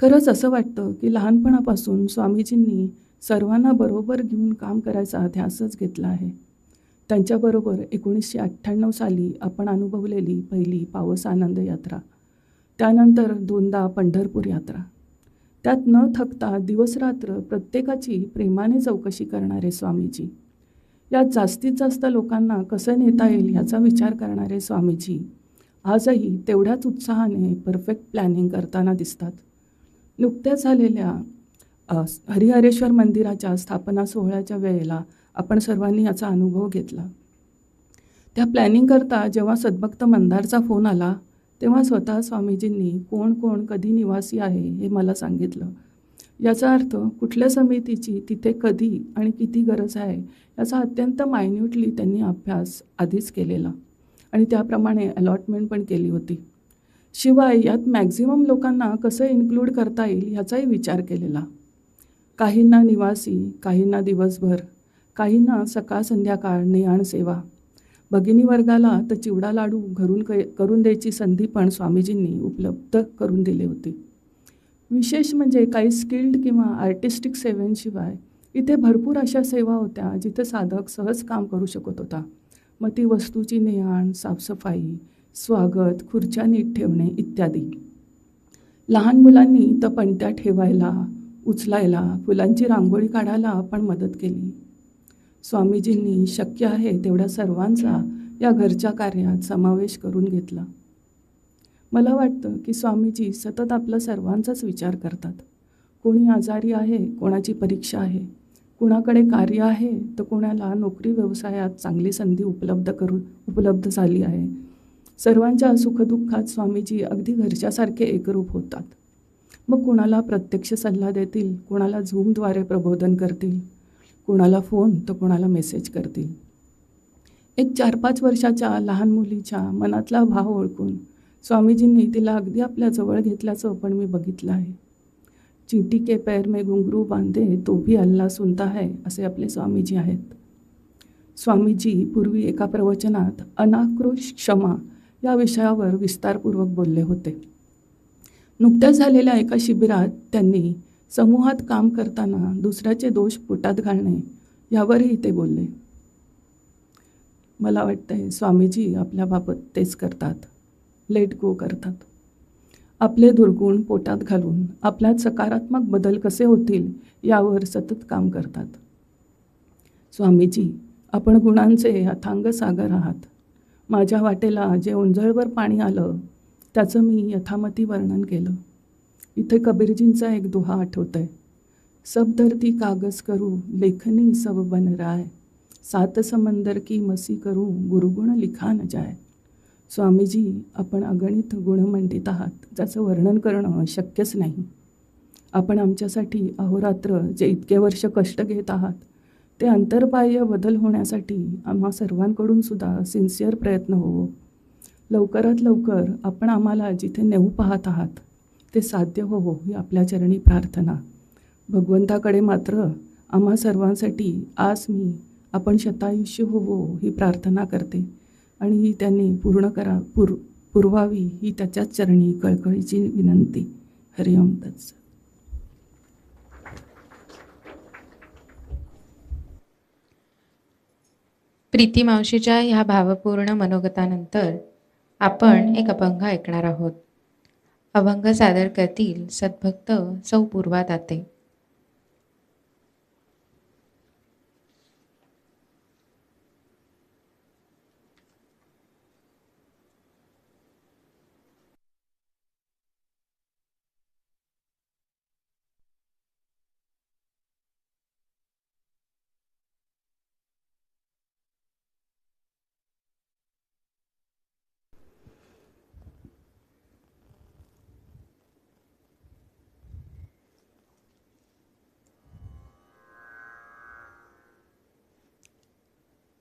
खरंच असं वाटतं की लहानपणापासून स्वामीजींनी सर्वांना बरोबर घेऊन काम करायचा ध्यासच घेतला आहे. त्यांच्याबरोबर 1998 साली आपण अनुभवलेली पहिली पावस आनंद यात्रा, त्यानंतर 2दा पंढरपूर यात्रा, त्यात न थकता दिवसरात्र प्रत्येकाची प्रेमाने चौकशी करणारे स्वामीजी, यात जास्तीत जास्त लोकांना कसं नेता येईल ह्याचा विचार करणारे स्वामीजी आजही तेवढ्याच उत्साहाने परफेक्ट प्लॅनिंग करताना दिसतात. नुकत्याच झालेल्या हरिहरेश्वर मंदिराच्या स्थापना सोहळ्याच्या वेळेला आपण सर्वांनी याचा अनुभव घेतला. त्या प्लॅनिंग करता जेव्हा सद्भक्त मंदारचा फोन आला तेव्हा स्वतः स्वामीजींनी कोण कधी निवासी आहे हे मला सांगितलं. याचा अर्थ कुठल्या समितीची तिथे कधी आणि किती गरज आहे याचा अत्यंत मायन्यूटली त्यांनी अभ्यास आधीच केलेला आणि त्याप्रमाणे अलॉटमेंट पण केली होती. शिवाय यात मॅक्झिमम लोकांना कसं इन्क्लूड करता येईल ह्याचाही विचार केलेला. काहींना निवासी, काहींना दिवसभर, काहींना सकाळ संध्याकाळ नेआण सेवा, भगिनी वर्गाला तर चिवडा लाडू घरून करून द्यायची संधी पण स्वामीजींनी उपलब्ध करून दिली होती. विशेष म्हणजे काही स्किल्ड किंवा आर्टिस्टिक सेवांशिवाय इथे भरपूर अशा सेवा होत्या जिथे साधक सहज काम करू शकत होता. मग ती वस्तूची नेआण, साफसफाई, स्वागत, खुर्च्या नीट ठेवणे इत्यादी. लहान मुलांनी तर पणत्या ठेवायला, उचलायला, फुलांची रांगोळी काढायला आपण मदत केली. स्वामीजींनी शक्य आहे तेवढ्या सर्वांचा या घरच्या कार्यात समावेश करून घेतला. मला वाटतं की स्वामीजी सतत आपला सर्वांचाच विचार करतात. कोणी आजारी आहे, कोणाची परीक्षा आहे, कुणाकडे कार्य आहे तर कोणाला नोकरी व्यवसायात चांगली संधी उपलब्ध झाली आहे. सर्वांच्या सुखदुःखात स्वामीजी अगदी घरच्यासारखे एकरूप होतात. मग कोणाला प्रत्यक्ष सल्ला देतील, कोणाला झूमद्वारे प्रबोधन करतील, कोणाला फोन तर कोणाला मेसेज करतील. एक 4-5 वर्षाच्या लहान मुलीच्या मनातला भाव ओळखून स्वामीजींनी तिला अगदी आपल्या जवळ घेतल्याचं पण मी बघितलं आहे. चींटी के पैर में घुंघरू बांधे तो भी अल्लाह सुनता है असे आपले स्वामीजी आहेत. स्वामीजी पूर्वी एका प्रवचनात अनाक्रोश क्षमा या विषयावर विस्तारपूर्वक बोलले होते. नुकत्याच झालेल्या एका शिबिरात त्यांनी समूहात काम करताना दुसऱ्याचे दोष पोटात घालणे यावरही ते बोलले. मला वाटतंय स्वामीजी आपल्याबाबत तेच करतात, लेट गो करतात. आपले दुर्गुण पोटात घालून आपल्यात सकारात्मक बदल कसे होतील यावर सतत काम करतात. स्वामीजी, आपण गुणांचे अथांग सागर आहात. माझ्या वाटेला जे ओंजळवर पाणी आलं त्याचं मी यथामती वर्णन केलं. इथे कबीरजींचा एक दोहा आठवतंय, सब धरती कागज करू लेखनी सब बन राय, सात समंदर की मसी करू गुरुगुण लिखा न जाय. स्वामीजी, आपण अगणित गुणमंडित आहात, ज्याचं वर्णन करणं शक्यच नाही. आपण आमच्यासाठी अहोरात्र जे इतके वर्ष कष्ट घेत आहात ते अंतर्बाह्य बदल होण्यासाठी आम्हा सर्वांकडून सुद्धा सिन्सिअर प्रयत्न होवो. लवकरात लवकर आपण आम्हाला जिथे नेऊ पाहत आहात ते साध्य होवो ही आपल्या चरणी प्रार्थना. भगवंताकडे मात्र आम्हा सर्वांसाठी आज मी आपण शतायुष्य होवो ही प्रार्थना करते आणि ही त्यांनी पुरवावी ही त्याच्याच चरणी कळकळीची विनंती. हरिओम तत्सत. प्रीती मावशीच्या ह्या भावपूर्ण मनोगतानंतर आपण एक अभंग ऐकणार आहोत. अभंग सादर करतील सद्भक्त सौ पूर्वा दाते.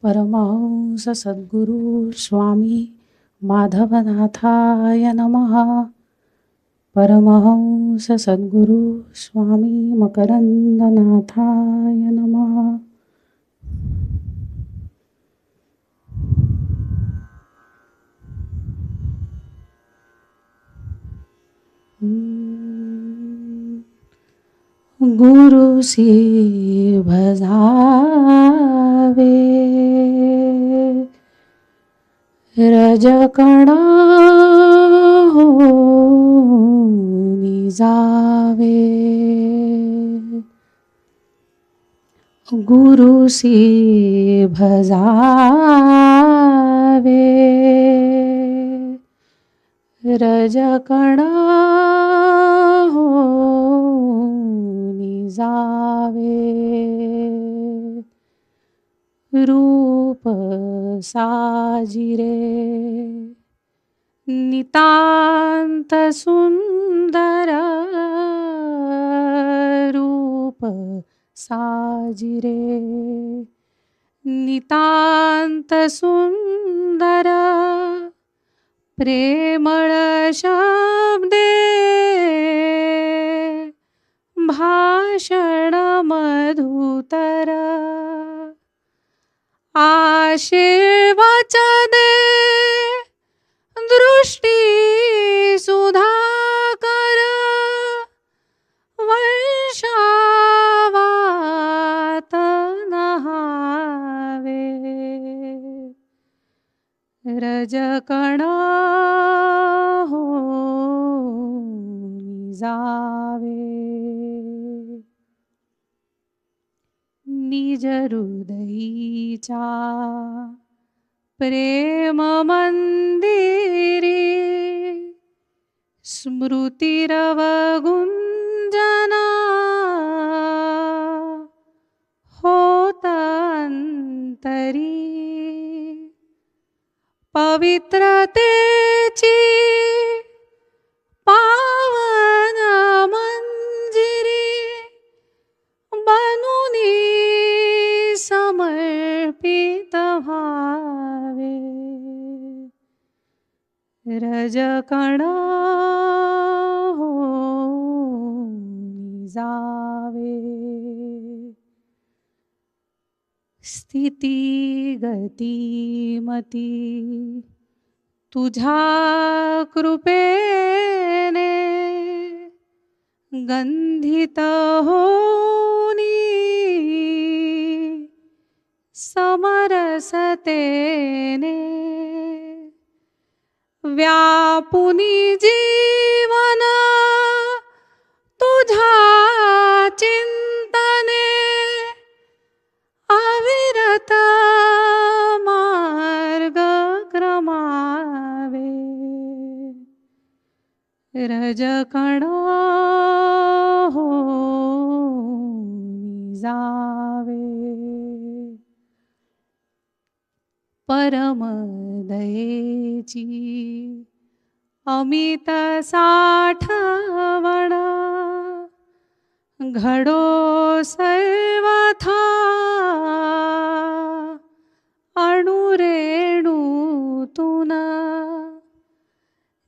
परमहंस सद्गुरु स्वामी माधवनाथाय नमः. परमहंस सद्गुरु स्वामी मकरंदनाथाय नमः. गुरुसी भजावे रजकणा होऊनी जावे. गुरुसी भजावे रजकणा होऊनी जावे. रूप साजिरे नितांत सुंदर. रूप साजिरे नितांत सुंदर. प्रेमळ शब्दे भाषण मधुतर. आशीर्वचने दृष्टी सुधाकर. वर्षावात नहावे रजकणा होऊनी जावे. निज हृदयीच्या प्रेम मंदिरी स्मृतिरवगुंजना होत अंतरी. पवित्रतेची पावन मंजिरी बनुनी समर्पित व्हावे रजकणा होऊनी जावे. स्थिती गतिमती तुझ्या कृपेने गंधित होनी समरसतेने. व्यापुनी जीवन तुझ्या चिंतने. अविरत मार्ग क्रमावे रजकणा होऊनी जावे. परमदयेची अमित साठवण घडो सर्वथा. अणुरेणूतून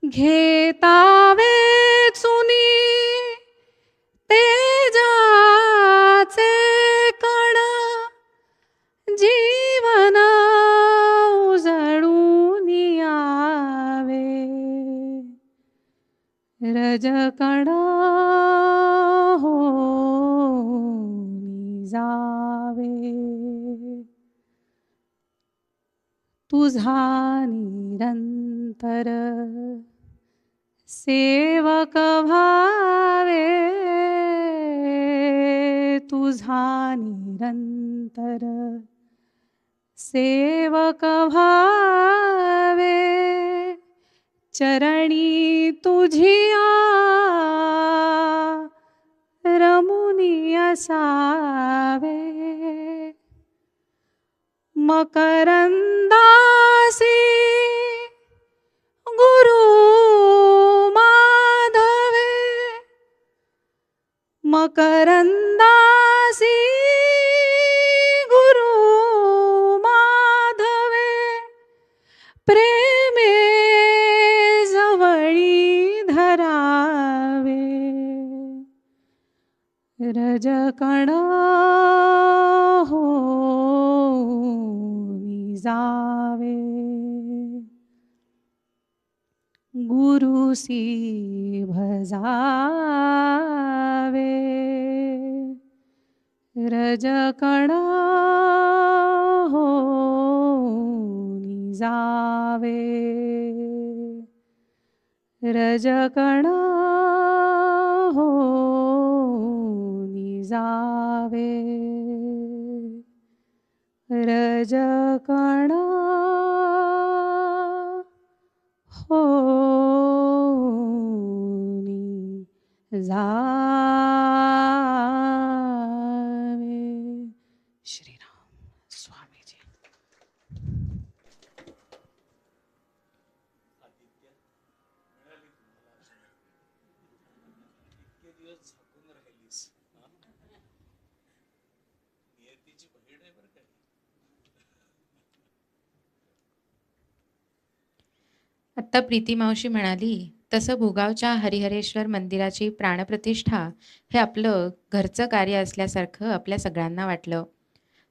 घेतावे चुनी तेजाचे कण. जीवन उजळून यावे रजकणा होऊनी जावे. तुझा निरंतर सेवक व्हावे. तुझा निरंतर सेवक व्हावे. चरणी तुझिया रमुनी असावे. मकरंदासी मकरंदासी गुरु माधवे प्रेमे जवळी धरावे रजकण होऊनी जावे गुरुसी भजावे रजकण होऊनी जावे रजकण होऊनी जावे रजकण होऊनी जावे. श्रीराम स्वामीजी. आत्ता प्रीती मावशी म्हणाली तसं भुगावच्या हरिहरेश्वर मंदिराची प्राणप्रतिष्ठा हे आपलं घरचं कार्य असल्यासारखं आपल्या सगळ्यांना वाटलं.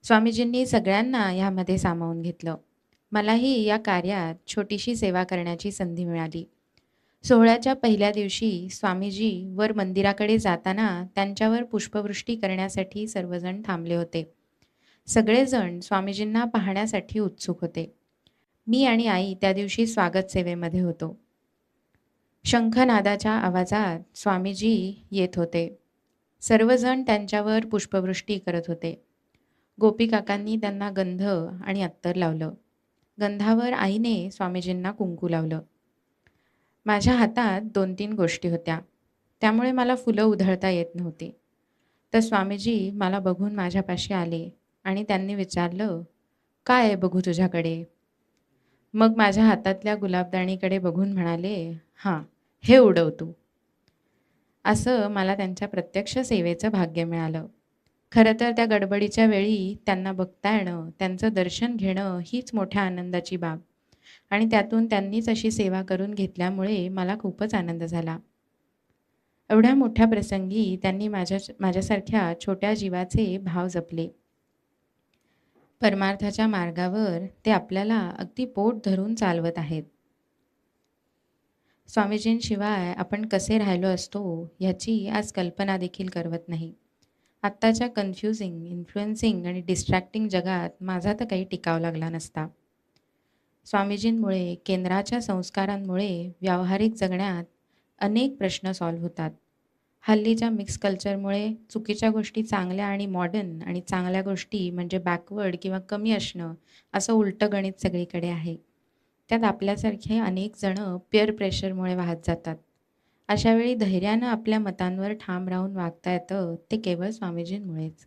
स्वामीजींनी सगळ्यांना ह्यामध्ये सामावून घेतलं. मलाही या कार्यात छोटीशी सेवा करण्याची संधी मिळाली. सोहळ्याच्या पहिल्या दिवशी स्वामीजी वर मंदिराकडे जाताना त्यांच्यावर पुष्पवृष्टी करण्यासाठी सर्वजण थांबले होते. सगळेजण स्वामीजींना पाहण्यासाठी उत्सुक होते. मी आणि आई त्या दिवशी स्वागत सेवेमध्ये होतो. शंखनादाच्या आवाजात स्वामीजी येत होते. सर्वजण त्यांच्यावर पुष्पवृष्टी करत होते. गोपीकाकांनी त्यांना गंध आणि अत्तर लावलं. गंधावर आईने स्वामीजींना कुंकू लावलं. माझ्या हातात 2-3 गोष्टी होत्या, त्यामुळे मला फुलं उधळता येत नव्हती. तर स्वामीजी मला बघून माझ्यापाशी आले आणि त्यांनी विचारलं, काय आहे बघू तुझ्याकडे? मग माझ्या हातातल्या गुलाबदाणीकडे बघून म्हणाले, हां, हे उडव तू. असं मला त्यांच्या प्रत्यक्ष सेवेचं भाग्य मिळालं. खरं तर त्या गडबडीच्या वेळी त्यांना बघता येणं, त्यांचं दर्शन घेणं हीच मोठ्या आनंदाची बाब आणि त्यातून त्यांनीच अशी सेवा करून घेतल्यामुळे मला खूपच आनंद झाला. एवढ्या मोठ्या प्रसंगी त्यांनी माझ्यासारख्या छोट्या जीवाचे भाव जपले. परमार्थाच्या मार्गावर ते आपल्याला अगदी पोट धरून चालवत आहेत. स्वामीजींशिवाय आपण कसे राहिलो असतो ह्याची आज कल्पना देखील करवत नाही. आत्ताच्या कन्फ्युजिंग, इन्फ्लुएन्सिंग आणि डिस्ट्रॅक्टिंग जगात माझा तर काही टिकाव लागला नसता. स्वामीजींमुळे, केंद्राच्या संस्कारांमुळे व्यावहारिक जगण्यात अनेक प्रश्न सॉल्व्ह होतात. हल्लीच्या मिक्स कल्चरमुळे चुकीच्या गोष्टी चांगल्या आणि मॉडर्न आणि चांगल्या गोष्टी म्हणजे बॅकवर्ड किंवा कमी असणं असं उलटं गणित सगळीकडे आहे. त्यात आपल्यासारखे अनेक जणं पेअर प्रेशरमुळे वाहत जातात. अशावेळी धैर्यानं आपल्या मतांवर ठाम राहून वागता येतं ते केवळ स्वामीजींमुळेच.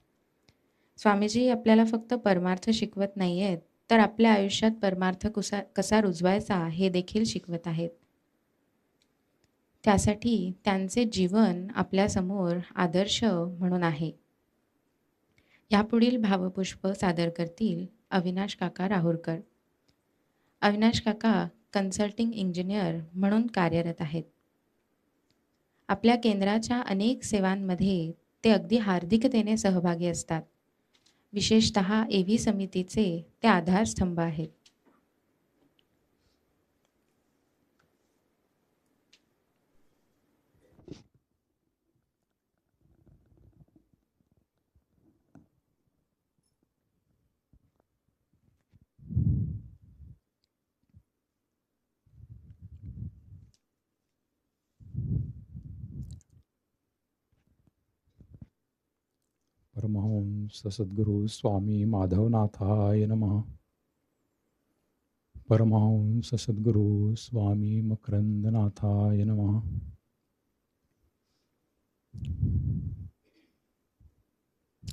स्वामीजी आपल्याला फक्त परमार्थ शिकवत नाही आहेत, तर आपल्या आयुष्यात परमार्थ कसा रुजवायचा हे देखील शिकवत आहेत. त्यासाठी त्यांचे जीवन आपल्यासमोर आदर्श म्हणून आहे. यापुढील भावपुष्प सादर करतील अविनाश काका राहुरकर. अविनाश काका कन्सल्टिंग इंजिनियर म्हणून कार्यरत आहेत. आपल्या केंद्राच्या अनेक सेवांमध्ये ते अगदी हार्दिकतेने सहभागी असतात. विशेषतः एव्ही समितीचे ते आधारस्तंभ आहेत. परमहंस सद्गुरु स्वामी माधवनाथाय नमः. परमहंस सद्गुरु स्वामी मकरंदनाथाय नमः.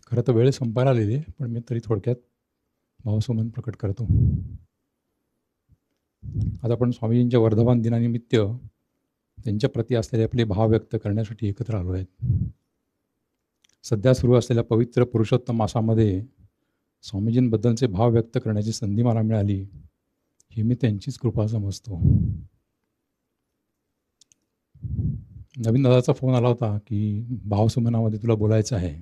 खरं तर वेळ संपायला आलेली आहे, पण मी तरी थोडक्यात भावसुमन प्रकट करतो. आज आपण स्वामीजींच्या वर्धमान दिनानिमित्त त्यांच्या प्रती असलेले आपले भाव व्यक्त करण्यासाठी एकत्र आलो आहेत. सध्या सुरू असलेल्या पवित्र पुरुषोत्तम मासामध्ये स्वामीजींबद्दलचे भाव व्यक्त करण्याची संधी मला मिळाली, ही मी त्यांचीच कृपा समजतो. नवीन दादाचा फोन आला होता की भावसुमनामध्ये तुला बोलायचं आहे.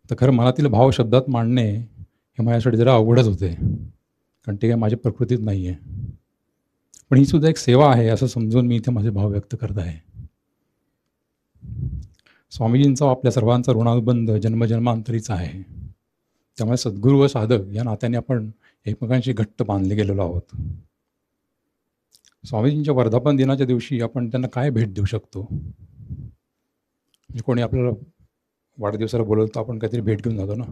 तर खरं मनातील भाव शब्दात मांडणे हे माझ्यासाठी जरा अवघडच होते, कारण ते काय माझ्या प्रकृतीत नाही आहे. पण ही सुद्धा एक सेवा आहे असं समजून मी इथे माझे भाव व्यक्त करत आहे. स्वामीजींचा आपल्या सर्वांचा ऋणानुबंध जन्मजन्मांतरीचा आहे. त्यामुळे सद्गुरू व साधक या नात्याने आपण एकमेकांशी घट्ट बांधले गेलेलो आहोत. स्वामीजींच्या वर्धापन दिनाच्या दिवशी आपण त्यांना काय भेट देऊ शकतो? म्हणजे कोणी आपल्याला वाढदिवसाला बोलवलं तर आपण काहीतरी भेट घेऊन जातो ना.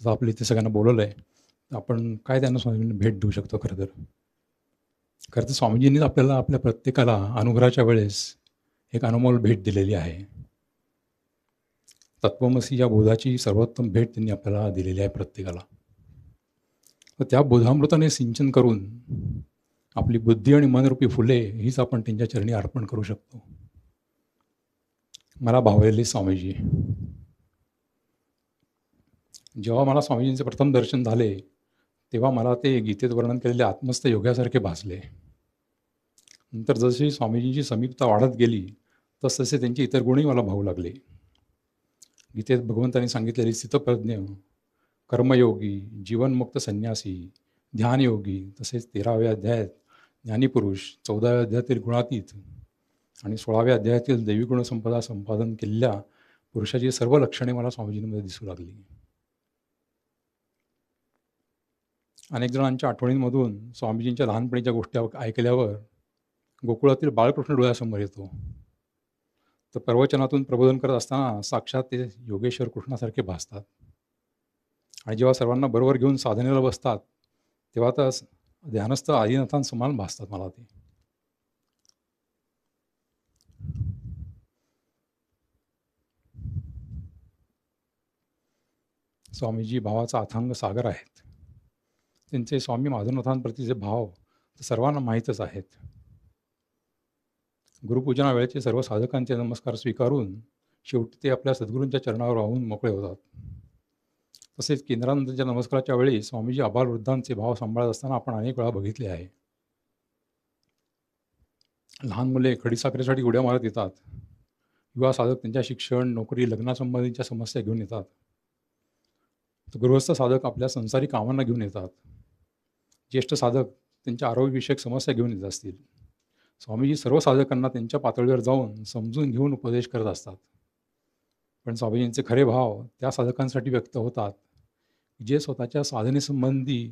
जसं आपलं इथे सगळ्यांना बोलवलं आहे, तर आपण काय त्यांना स्वामीजींना भेट देऊ शकतो? खरं तर स्वामीजींनीच आपल्याला आपल्या प्रत्येकाला अनुग्रहाच्या वेळेस एक अनमोल भेट दिलेली आहे. तत्वमसी या बोधाची सर्वोत्तम भेट त्यांनी आपल्याला दिलेली आहे प्रत्येकाला. तर त्या बोधामृताने सिंचन करून आपली बुद्धी आणि मनरूपी फुले हीच आपण त्यांच्या चरणी अर्पण करू शकतो. मला भावलेले स्वामीजी, जेव्हा मला स्वामीजींचे प्रथम दर्शन झाले तेव्हा मला ते गीतेत वर्णन केलेले आत्मस्थ योगासारखे भासले. नंतर जशी स्वामीजींची समीपता वाढत गेली तसतसे त्यांचे इतर गुणही मला भावू लागले. गीतेत भगवंतांनी सांगितलेली स्थितप्रज्ञ, कर्मयोगी, जीवनमुक्त संन्यासी, ध्यानयोगी, तसेच 13व्या अध्यायात ज्ञानीपुरुष, 14व्या अध्यायातील गुणातीत आणि 16व्या अध्यायातील दैवी गुणसंपदा संपादन केलेल्या पुरुषाची सर्व लक्षणे मला स्वामीजींमध्ये दिसू लागली. अनेक जणांच्या आठवणींमधून स्वामीजींच्या लहानपणीच्या गोष्टी ऐकल्यावर गोकुळातील बाळकृष्ण डोळ्यासमोर येतो. तर प्रवचनातून प्रबोधन करत असताना साक्षात ते योगेश्वर कृष्णासारखे भासतात. आणि जेव्हा सर्वांना बरोबर घेऊन साधनेला बसतात तेव्हा तर ध्यानस्थ आदिनाथांसमान भासतात मला ते. स्वामीजी भावाचा अथांग सागर आहेत. त्यांचे स्वामी माधवनाथांप्रतीचे भाव तर सर्वांना माहीतच आहेत. गुरुपूजना वेळेचे सर्व साधकांचे नमस्कार स्वीकारून शेवटी ते आपल्या सद्गुरूंच्या चरणावर वाहून मोकळे होतात. तसेच केंद्रानंतरच्या नमस्काराच्या वेळी स्वामीजी आबालवृद्धांचे भाव सांभाळत असताना आपण अनेक वेळा बघितले आहे. लहान मुले खडीसाखरेसाठी उड्या मारत येतात. युवा साधक त्यांच्या शिक्षण, नोकरी, लग्नासंबंधीच्या समस्या घेऊन येतात. तर गृहस्थ साधक आपल्या संसारी कामांना घेऊन येतात. ज्येष्ठ साधक त्यांच्या आरोग्यविषयक समस्या घेऊन येत असतील. स्वामीजी सर्व साधकांना त्यांच्या पातळीवर जाऊन समजून घेऊन उपदेश करत असतात. पण स्वामीजींचे खरे भाव त्या साधकांसाठी व्यक्त होतात जे स्वतःच्या साधनेसंबंधी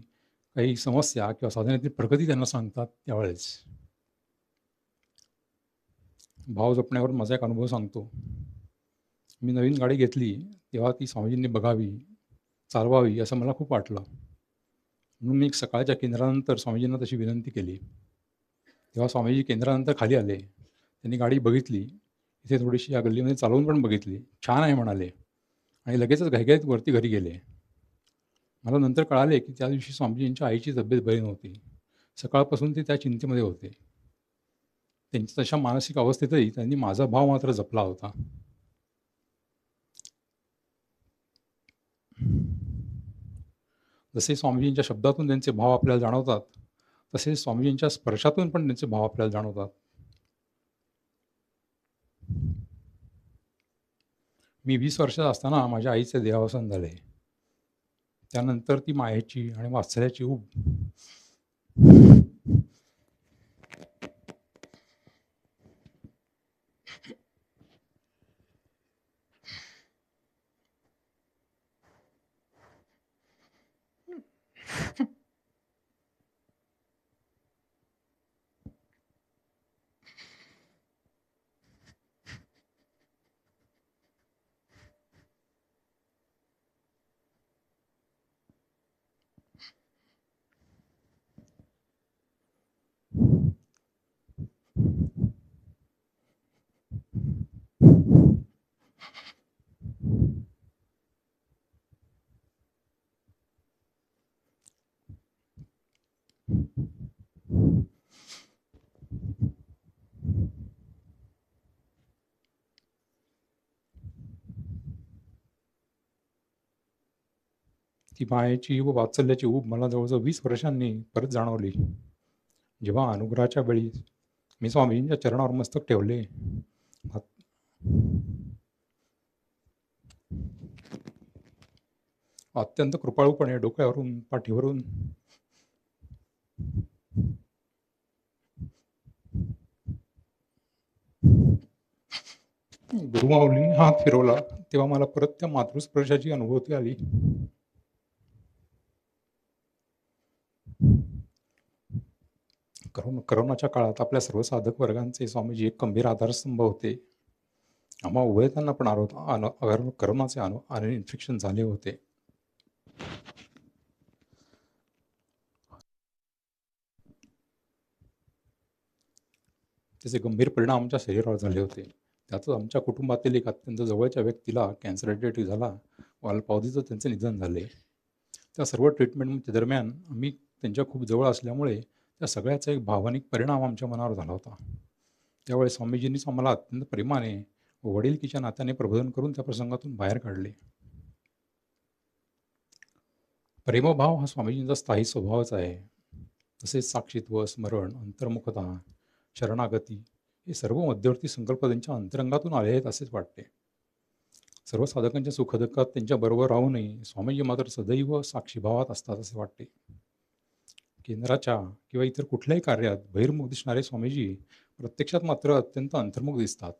काही समस्या किंवा साधनेतील प्रगती त्यांना सांगतात त्यावेळेस. भाव जपण्यावर माझा एक अनुभव सांगतो. मी नवीन गाडी घेतली तेव्हा ती स्वामीजींनी बघावी, चालवावी असं मला खूप वाटलं. म्हणून मी सकाळच्या केंद्रानंतर स्वामीजींना तशी विनंती केली. तेव्हा स्वामीजी केंद्रानंतर खाली आले. त्यांनी गाडी बघितली, इथे थोडीशी या गल्लीमध्ये चालवून पण बघितली, छान आहे म्हणाले आणि लगेचच घाईघाईत वरती घरी गेले. मला नंतर कळाले की त्या दिवशी स्वामीजींच्या आईची तब्येत बरी नव्हती. सकाळपासून ते त्या चिंतेमध्ये होते. त्यांच्या तशा मानसिक अवस्थेतही त्यांनी माझा भाव मात्र जपला होता. जसे स्वामीजींच्या शब्दातून त्यांचे भाव आपल्याला जाणवतात तसेच स्वामीजींच्या स्पर्शातून पण त्यांचे भाव आपल्याला जाणवतात. मी 20 वर्षाचा असताना माझ्या आईचे देहावसान झाले. त्यानंतर ती मायेची आणि वात्सल्याची ऊब ती मायेची व वात्सल्याची ऊब मला जवळजवळ 20 वर्षांनी परत जाणवली. जेव्हा अनुग्रहाच्या वेळी मी स्वामीजींच्या चरणावर मस्तक ठेवले, अत्यंत कृपाळूपणे डोक्यावरून, पाठीवरून गुरुमाऊलींनी हात फिरवला, तेव्हा मला परत त्या मातृस्पर्शाची अनुभूती आली. करोनाच्या काळात आपल्या सर्व साधक वर्गांचे स्वामीजी एक गंभीर आधारस्तंभ होते. आम्हा उभयतांना पण करोनाचे इन्फेक्शन झाले होते. त्याचे गंभीर परिणाम आमच्या शरीरावर झाले होते. त्यातच आमच्या कुटुंबातील एक अत्यंत जवळच्या व्यक्तीला कॅन्सर अटॅक झाला व अल्पावधीतच त्यांचे निधन झाले. त्या सर्व ट्रीटमेंट दरम्यान आम्ही त्यांच्या खूप जवळ असल्यामुळे त्या सगळ्याचा एक भावनिक परिणाम आमच्या मनावर झाला होता. त्यावेळी स्वामीजींनीच आम्हाला अत्यंत प्रेमाने व वडिलकीच्या नात्याने प्रबोधन करून त्या प्रसंगातून बाहेर काढले. प्रेमभाव हा स्वामीजींचा स्थायी स्वभावच आहे. तसेच साक्षीत्व, स्मरण, अंतर्मुखता, शरणागती हे सर्व मध्यवर्ती संकल्प त्यांच्या अंतरंगातून आले आहेत असेच वाटते. सर्व साधकांच्या सुखदुःखात त्यांच्याबरोबर राहूनही स्वामीजी मात्र सदैव साक्षीभावात असतात असे वाटते. केंद्राच्या किंवा इतर कुठल्याही कार्यात बहिर्मुख दिसणारे स्वामीजी प्रत्यक्षात मात्र अत्यंत अंतर्मुख दिसतात.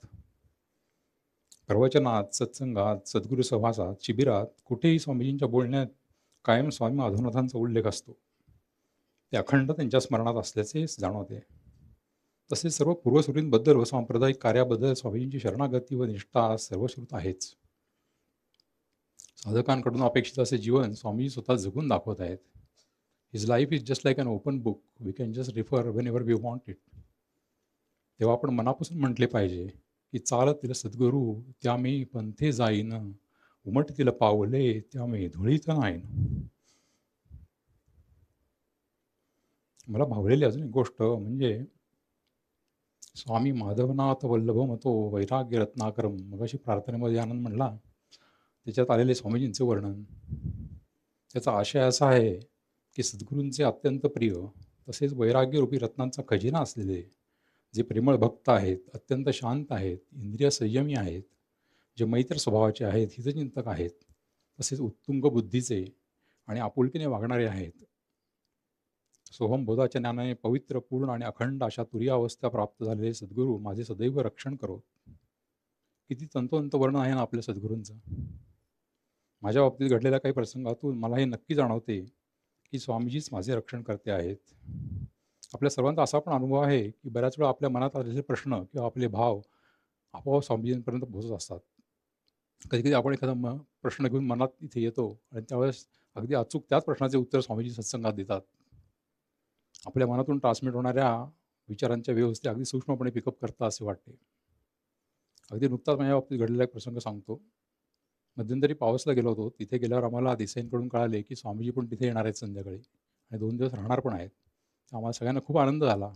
प्रवचनात, सत्संगात, सद्गुरू सहवासात, शिबिरात कुठेही स्वामीजींच्या बोलण्यात कायम स्वामी माधवनाथांचा उल्लेख असतो. ते अखंड त्यांच्या स्मरणात असल्याचे जाणवते. तसेच सर्व पूर्वसुरींबद्दल व सांप्रदायिक कार्याबद्दल स्वामीजींची शरणागती व निष्ठा सर्वश्रुत आहेच. साधकांकडून अपेक्षित असे जीवन स्वामीजी स्वतः जगून दाखवत आहेत. His life is just like an open book, we can just refer whenever we want it. तेव्हा आपण मनापासून म्हटले पाहिजे की चालतील सद्गुरू त्यामे पंथे जाईन, उमटतील पावले त्यामे धुळीत नाहीन. मला भावलेली अजून एक गोष्ट म्हणजे स्वामी माधवनाथ वल्लभमतो वैराग्य रत्नाकरम, मगाशी प्रार्थनेमध्ये आनंद म्हणला त्याच्यात आलेले स्वामीजींचे वर्णन. त्याचा आशय असा आहे की सद्गुरूंचे अत्यंत प्रिय तसेच वैराग्यरूपी रत्नांचा खजिना असलेले जे प्रेमळ भक्त आहेत, अत्यंत शांत आहेत, इंद्रिय संयमी आहेत, जे मैत्र स्वभावाचे आहेत, हितचिंतक आहेत, तसेच उत्तुंग बुद्धीचे आणि आपुलकीने वागणारे आहेत. सोहम बोधाच्या ज्ञानाने पवित्र, पूर्ण आणि अखंड अशा तुरीय अवस्था प्राप्त झालेले सद्गुरू माझे सदैव रक्षण करो. किती तंतोतंत वर्णन आहे ना आपल्या सद्गुरूंचं. माझ्या बाबतीत घडलेल्या काही प्रसंगातून मला हे नक्की जाणवते की स्वामीजीच माझे रक्षण करते आहेत. आपल्या सर्वांचा असा पण अनुभव आहे की बऱ्याच वेळा आपल्या मनात आलेले प्रश्न किंवा आपले भाव आपोआप स्वामीजींपर्यंत पोहोचत असतात. कधीकधी आपण एखादा प्रश्न घेऊन मनात इथे येतो आणि त्यावेळेस अगदी अचूक त्याच प्रश्नाचे उत्तर स्वामीजी सत्संगात देतात. आपल्या मनातून ट्रान्समिट होणाऱ्या विचारांच्या व्यवस्थेत अगदी सूक्ष्मपणे पिकअप करतात असे वाटते. अगदी नुकताच माझ्या बाबतीत घडलेला एक प्रसंग सांगतो. मध्यंतरी पावसला गेलो होतो. तिथे गेल्यावर आम्हाला देसाईंकडून कळाले की स्वामीजी पण तिथे येणार आहेत संध्याकाळी आणि 2 दिवस राहणार पण आहेत. तर आम्हाला सगळ्यांना खूप आनंद झाला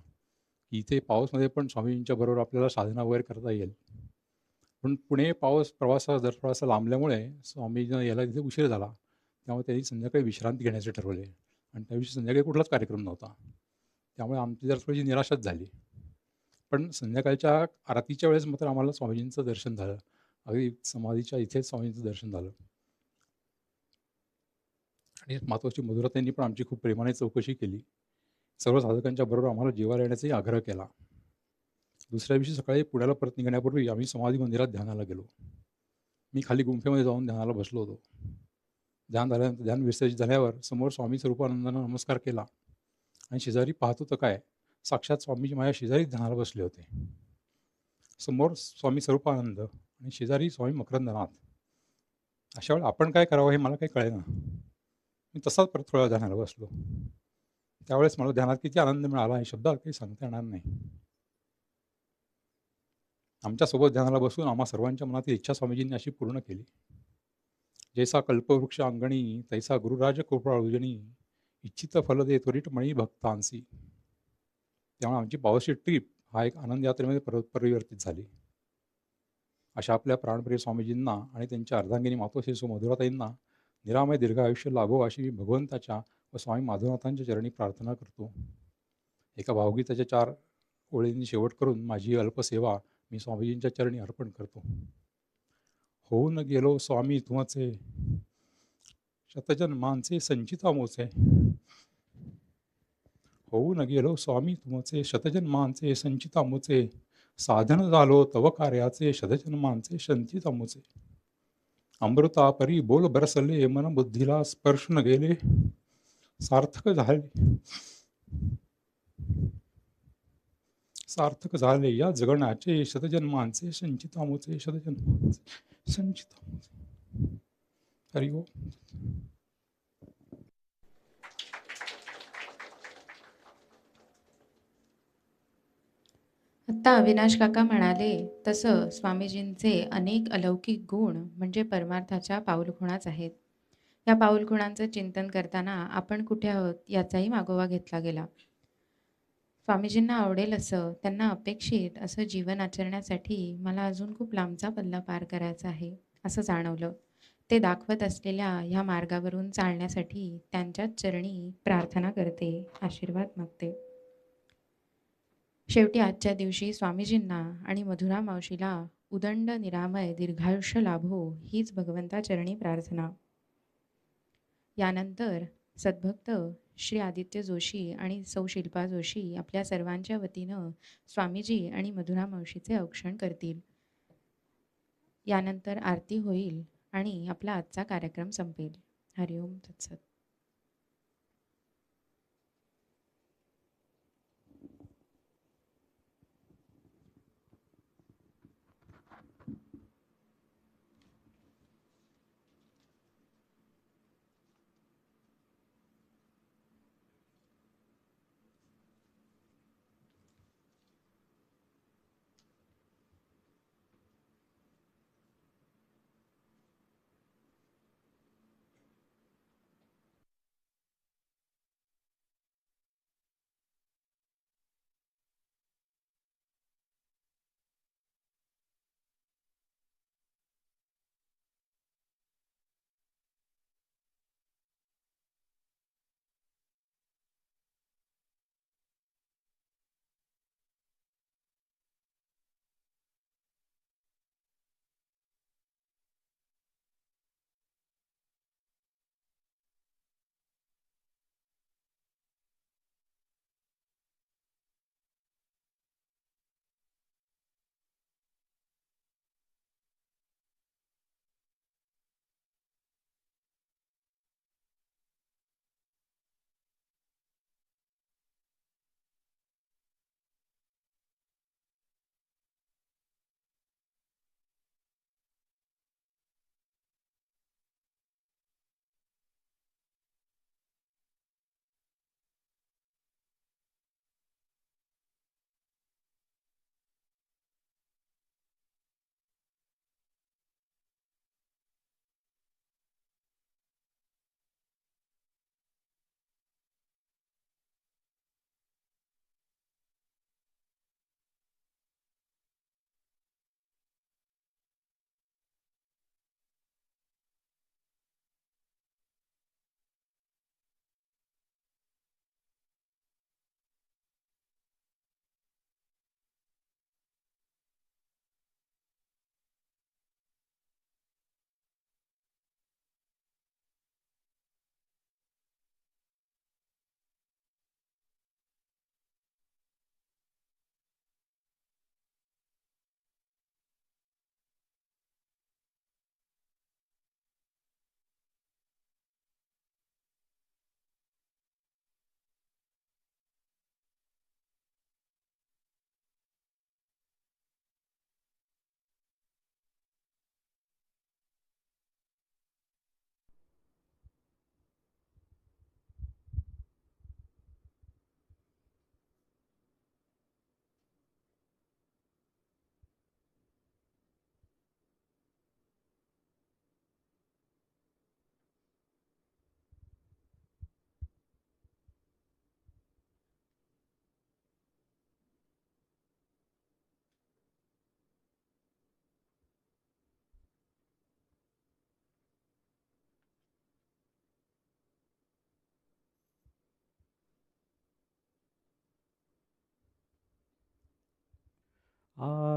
की इथे पाऊसमध्ये पण स्वामीजींच्या बरोबर आपल्याला साधना वगैरे करता येईल. पण पुणे प्रवास थोडासा लांबल्यामुळे स्वामीजींना यायला तिथे उशीर झाला. त्यामुळे त्यांनी संध्याकाळी विश्रांती घेण्याचे ठरवले आणि त्या दिवशी संध्याकाळी कुठलाच कार्यक्रम नव्हता. त्यामुळे आमची जरा थोडीशी निराशाच झाली. पण संध्याकाळच्या आरतीच्या वेळेस मात्र आम्हाला स्वामीजींचं दर्शन झालं. अगदी समाधीच्या इथेच स्वामींचं दर्शन झालं आणि महत्त्वाची मधुराताईंनी पण आमची खूप प्रेमाने चौकशी केली. सर्व साधकांच्या बरोबर आम्हाला जेवायला येण्याचाही आग्रह केला. दुसऱ्या दिवशी सकाळी पुण्याला परत निघण्यापूर्वी आम्ही समाधी मंदिरात ध्यानाला गेलो. मी खाली गुंफेमध्ये जाऊन ध्यानाला बसलो होतो. ध्यान विसर्जित झाल्यावर समोर स्वामी स्वरूपानंदांना नमस्कार केला आणि शेजारी पाहतो तर काय, साक्षात स्वामीजी माझ्या शेजारी ध्यानाला बसले होते. समोर स्वामी स्वरूपानंद आणि शेजारी स्वामी मकरंदनाथ. अशा वेळेला आपण काय करावं हे मला काही कळेना. मी तसाच परत थोड्या ध्यानाला बसलो. त्यावेळेस मला ध्यानात किती आनंद मिळाला हे शब्दात काही सांगता येणार नाही. आमच्यासोबत ध्यानाला बसून आम्हा सर्वांच्या मनातील इच्छा स्वामीजींनी अशी पूर्ण केली. जैसा कल्पवृक्ष अंगणी तैसा गुरुराज कृपाळुजनी, इच्छित फल दे त्वरित मणी भक्तांसी. त्यामुळे आमची पावसाची ट्रीप हा एक आनंद यात्रेमध्ये परिवर्तित झाली. अशा आपल्या प्राणप्रिय स्वामीजींना आणि त्यांच्या अर्धांगिनी मातोश्री मधुराताईंना निरामय दीर्घ आयुष्य लाभो अशी मी भगवंताच्या व स्वामी माधवनाथांच्या चरणी प्रार्थना करतो. एका भावगीताच्या 4 ओळींनी शेवट करून माझी ही अल्पसेवा मी स्वामीजींच्या चरणी अर्पण करतो. होऊन गेलो स्वामी तुमचे, शतजन्मांचे संचिता मोचे. होऊन गेलो स्वामी तुमचे, शतजन्मांचे संचिता मोचे. साधन झालो तव कार्याचे, शतजन्मांचे संचिता मोचे. अमृता परी बोल बरसले, मन बुद्धीला स्पर्श न गेले. सार्थक झाले सार्थक झाले या जगण्याचे, शतजन्मांचे संचिता मोचे, शतजन्मांचे संचिता मोचे. हरि ओम. आत्ता अविनाश काका म्हणाले तसं स्वामीजींचे अनेक अलौकिक गुण म्हणजे परमार्थाच्या पाऊलखुणाच आहेत. या पाऊलखुणांचं चिंतन करताना आपण कुठे आहोत याचाही मागोवा घेतला गेला. स्वामीजींना आवडेल असं, त्यांना अपेक्षित असं जीवन आचरण्यासाठी मला अजून खूप लांबचा पल्ला पार करायचा आहे असं जाणवलं. ते दाखवत असलेल्या ह्या मार्गावरून चालण्यासाठी त्यांच्याच चरणी प्रार्थना करते, आशीर्वाद मागते. शेवटी आजच्या दिवशी स्वामीजींना आणि मधुरा मावशीला उदंड निरामय दीर्घायुष्य लाभो हीच भगवंता चरणी प्रार्थना. यानंतर सद्भक्त श्री आदित्य जोशी आणि सौ शिल्पा जोशी आपल्या सर्वांच्या वतीनं स्वामीजी आणि मधुरा मावशीचे औक्षण करतील. यानंतर आरती होईल आणि आपला आजचा कार्यक्रम संपेल. हरिओम तत्सत.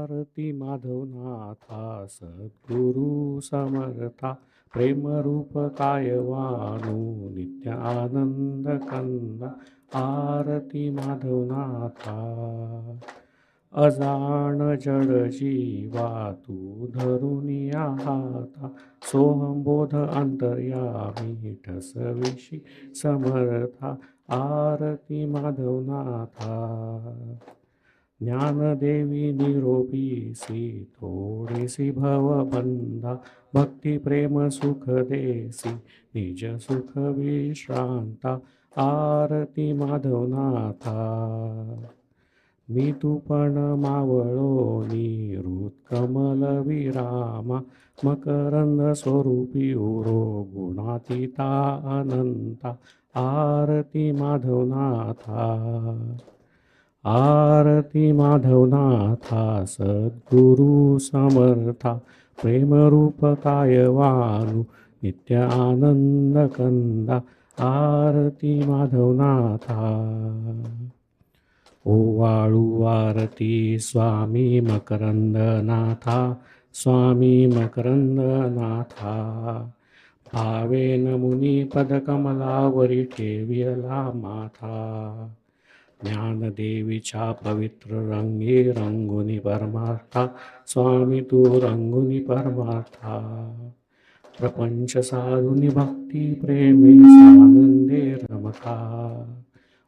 आरती माधवनाथा सद्गुरु समर्था प्रेमरूप कायवानु नित्य आनंद कंदा आरती माधवनाथा अजाण जड जीवा तू धरुनिया हाता सोहंबोध अंतर्यामी ठसविशी समर्था आरती माधवनाथा ज्ञानदेवी निरोपीसी थोडीसी भवबंधा भक्ती प्रेम सुख देसी निज सुख विश्रांता आरती माधवनाथा मी तू पण मावळो निरुत कमल विरामा मकरंद स्वरूपी उरो गुणातीता अनंता आरती माधवनाथा आरती माधवनाथा सद्गुरु समर्था प्रेमरूप कायवानु नित्य आनंद कंदा आरती माधवनाथा ओवाळू आरती स्वामी मकरंदनाथा स्वामी मकरंदनाथा भावेन मुनी पदकमलावरी ठेवियला माथा ज्ञानदेवीच्या पवित्र रंगी रंगुनी परमार्था स्वामी तू रंगुनी परमार्था प्रपंच साधुनी भक्ती प्रेमे सानंदे रमता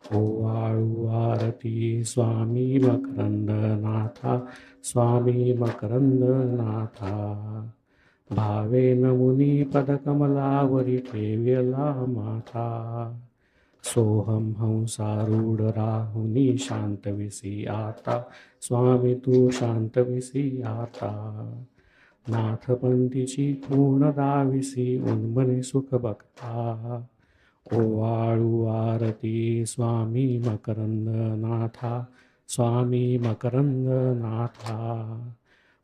ओवाळू आरती स्वामी मकरंदनाथा स्वामी मकरंदनाथा भावेन मुनी पदकमलावरी ठेवियला माथा सोहम हंसारूढ राहुनी शांतविसी आता स्वामी तू शांतविसी आता नाथपंथीची पूर्ण दाविसी उन्मनी सुख बघता ओवाळू आरती स्वामी मकरंदनाथा स्वामी मकरंदनाथा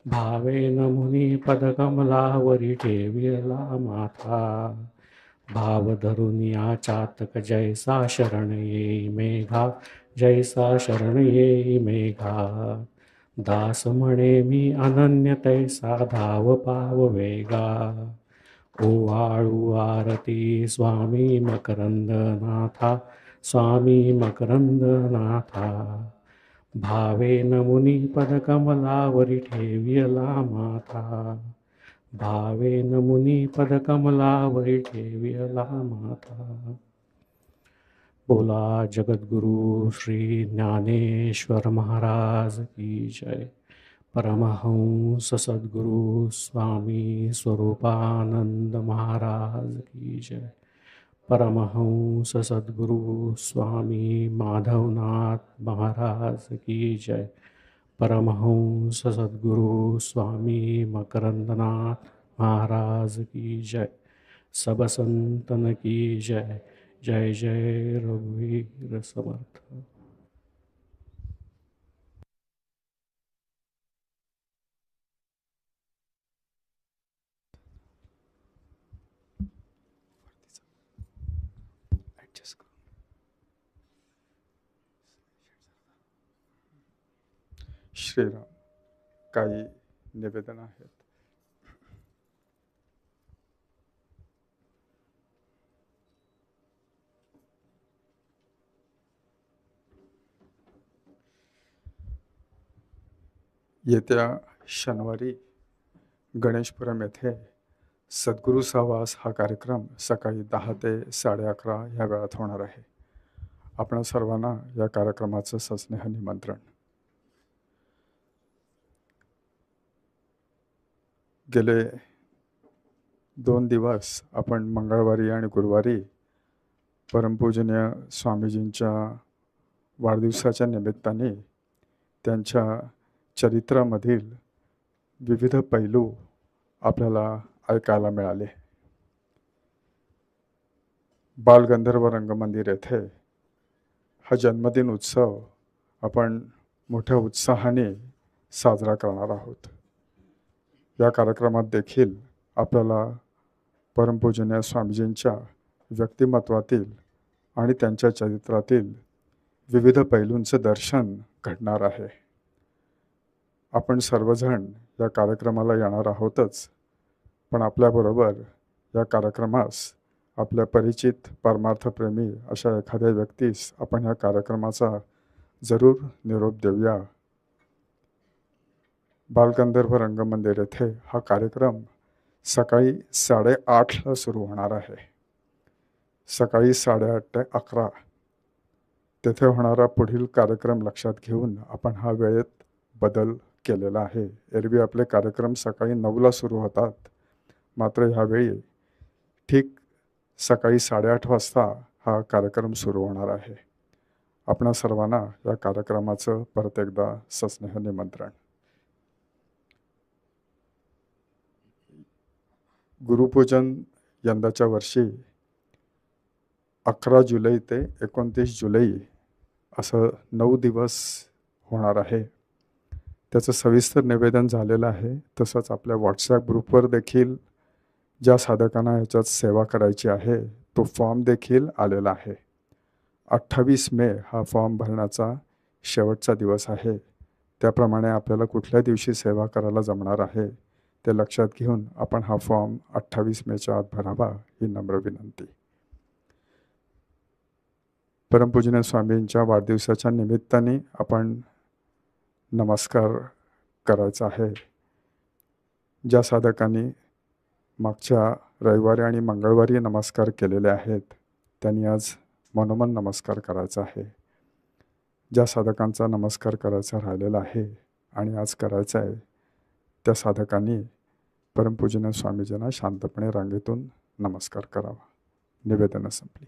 भावेन मुनी पदकमलावरी ठेवियला माथा भाव धरून या चातक जैसा शरण येई मेघा जैसा शरण येई मेघा दास म्हणे मी अनन्य तैसा धाव पाव वेगा ओवाळू आरती स्वामी मकरंदनाथा स्वामी मकरंदनाथा भावेन मुनी पदकमलावरी ठेवियला माथा भावेन मुनी पदकमलावरी ठेवियला माथा बोला जगद्गुरु श्री ज्ञानेश्वर महाराज की जय परमहंस सद्गुरु स्वामी स्वरूपानंद महाराज की जय परमहंस सद्गुरु स्वामी माधवनाथ महाराज की जय परमहंस सद्गुरु स्वामी मकरंदनाथ महाराज की जय सब संतन की जय जय जय रघुवीर समर्थ श्रीराम काही निवेदन आहेत. येत्या शनिवारी गणेशपुरम येथे सद्गुरू सहवास हा कार्यक्रम सकाळी 10 ते 11:30 ह्या वेळात होणार आहे. आपण सर्वांना या कार्यक्रमाचं सस्नेह निमंत्रण. गेले 2 दिवस आपण मंगळवारी आणि गुरुवारी परमपूजनीय स्वामीजींच्या वाढदिवसाच्या निमित्ताने त्यांच्या चरित्रामधील विविध पैलू आपल्याला ऐकायला मिळाले. बालगंधर्व रंगमंदिर येथे हा जन्मदिन उत्सव आपण मोठ्या उत्साहाने साजरा करणार आहोत. या कार्यक्रमात देखील आपल्याला परमपूजनीय स्वामीजींच्या व्यक्तिमत्वातील आणि त्यांच्या चरित्रातील विविध पैलूंचं दर्शन घडणार आहे. आपण सर्वजण या कार्यक्रमाला येणार आहोतच, पण आपल्याबरोबर या कार्यक्रमास आपल्या परिचित परमार्थप्रेमी अशा एखाद्या व्यक्तीस आपण या कार्यक्रमाचा जरूर निरोप देऊया. बालगंधर्व रंगमंदिर येथे हा कार्यक्रम सकाळी 8:30ला सुरू होणार आहे. सकाळी 8:30 ते 11 तेथे होणारा पुढील कार्यक्रम लक्षात घेऊन आपण हा वेळेत बदल केलेला आहे. एरवी आपले कार्यक्रम सकाळी 9ला सुरू होतात, मात्र ह्यावेळी ठीक सकाळी 8:30 वाजता हा कार्यक्रम सुरू होणार आहे. आपणा सर्वांना या कार्यक्रमाचं परत एकदा सस्नेह निमंत्रण. गुरुपूजन यंदाच्या वर्षी 11 जुलै ते 29 जुलै असं 9 दिवस होणार आहे. त्याचं सविस्तर निवेदन झालेलं आहे. तसंच आपल्या व्हॉट्सॲप ग्रुपवर देखील ज्या साधकांना याच्यात सेवा करायची आहे तो फॉर्म देखील आलेला आहे. 28 मे हा फॉर्म भरण्याचा शेवटचा दिवस आहे. त्याप्रमाणे आपल्याला कुठल्या दिवशी सेवा करायला जमणार आहे ते लक्षात घेऊन आपण हा फॉर्म 28 मेच्या आत भरावा ही नम्र विनंती. परमपूजनीय स्वामींच्या वाढदिवसाच्या निमित्ताने आपण नमस्कार करायचा आहे. ज्या साधकांनी मागच्या रविवारी आणि मंगळवारी नमस्कार केलेले आहेत त्यांनी आज मनोमन नमस्कार करायचा आहे. ज्या साधकांचा नमस्कार करायचा राहिलेला आहे आणि आज करायचा आहे त्या साधकांनी परमपूजनीय स्वामीजींना शांतपणे रांगेतून नमस्कार करावा. निवेदनं संपली.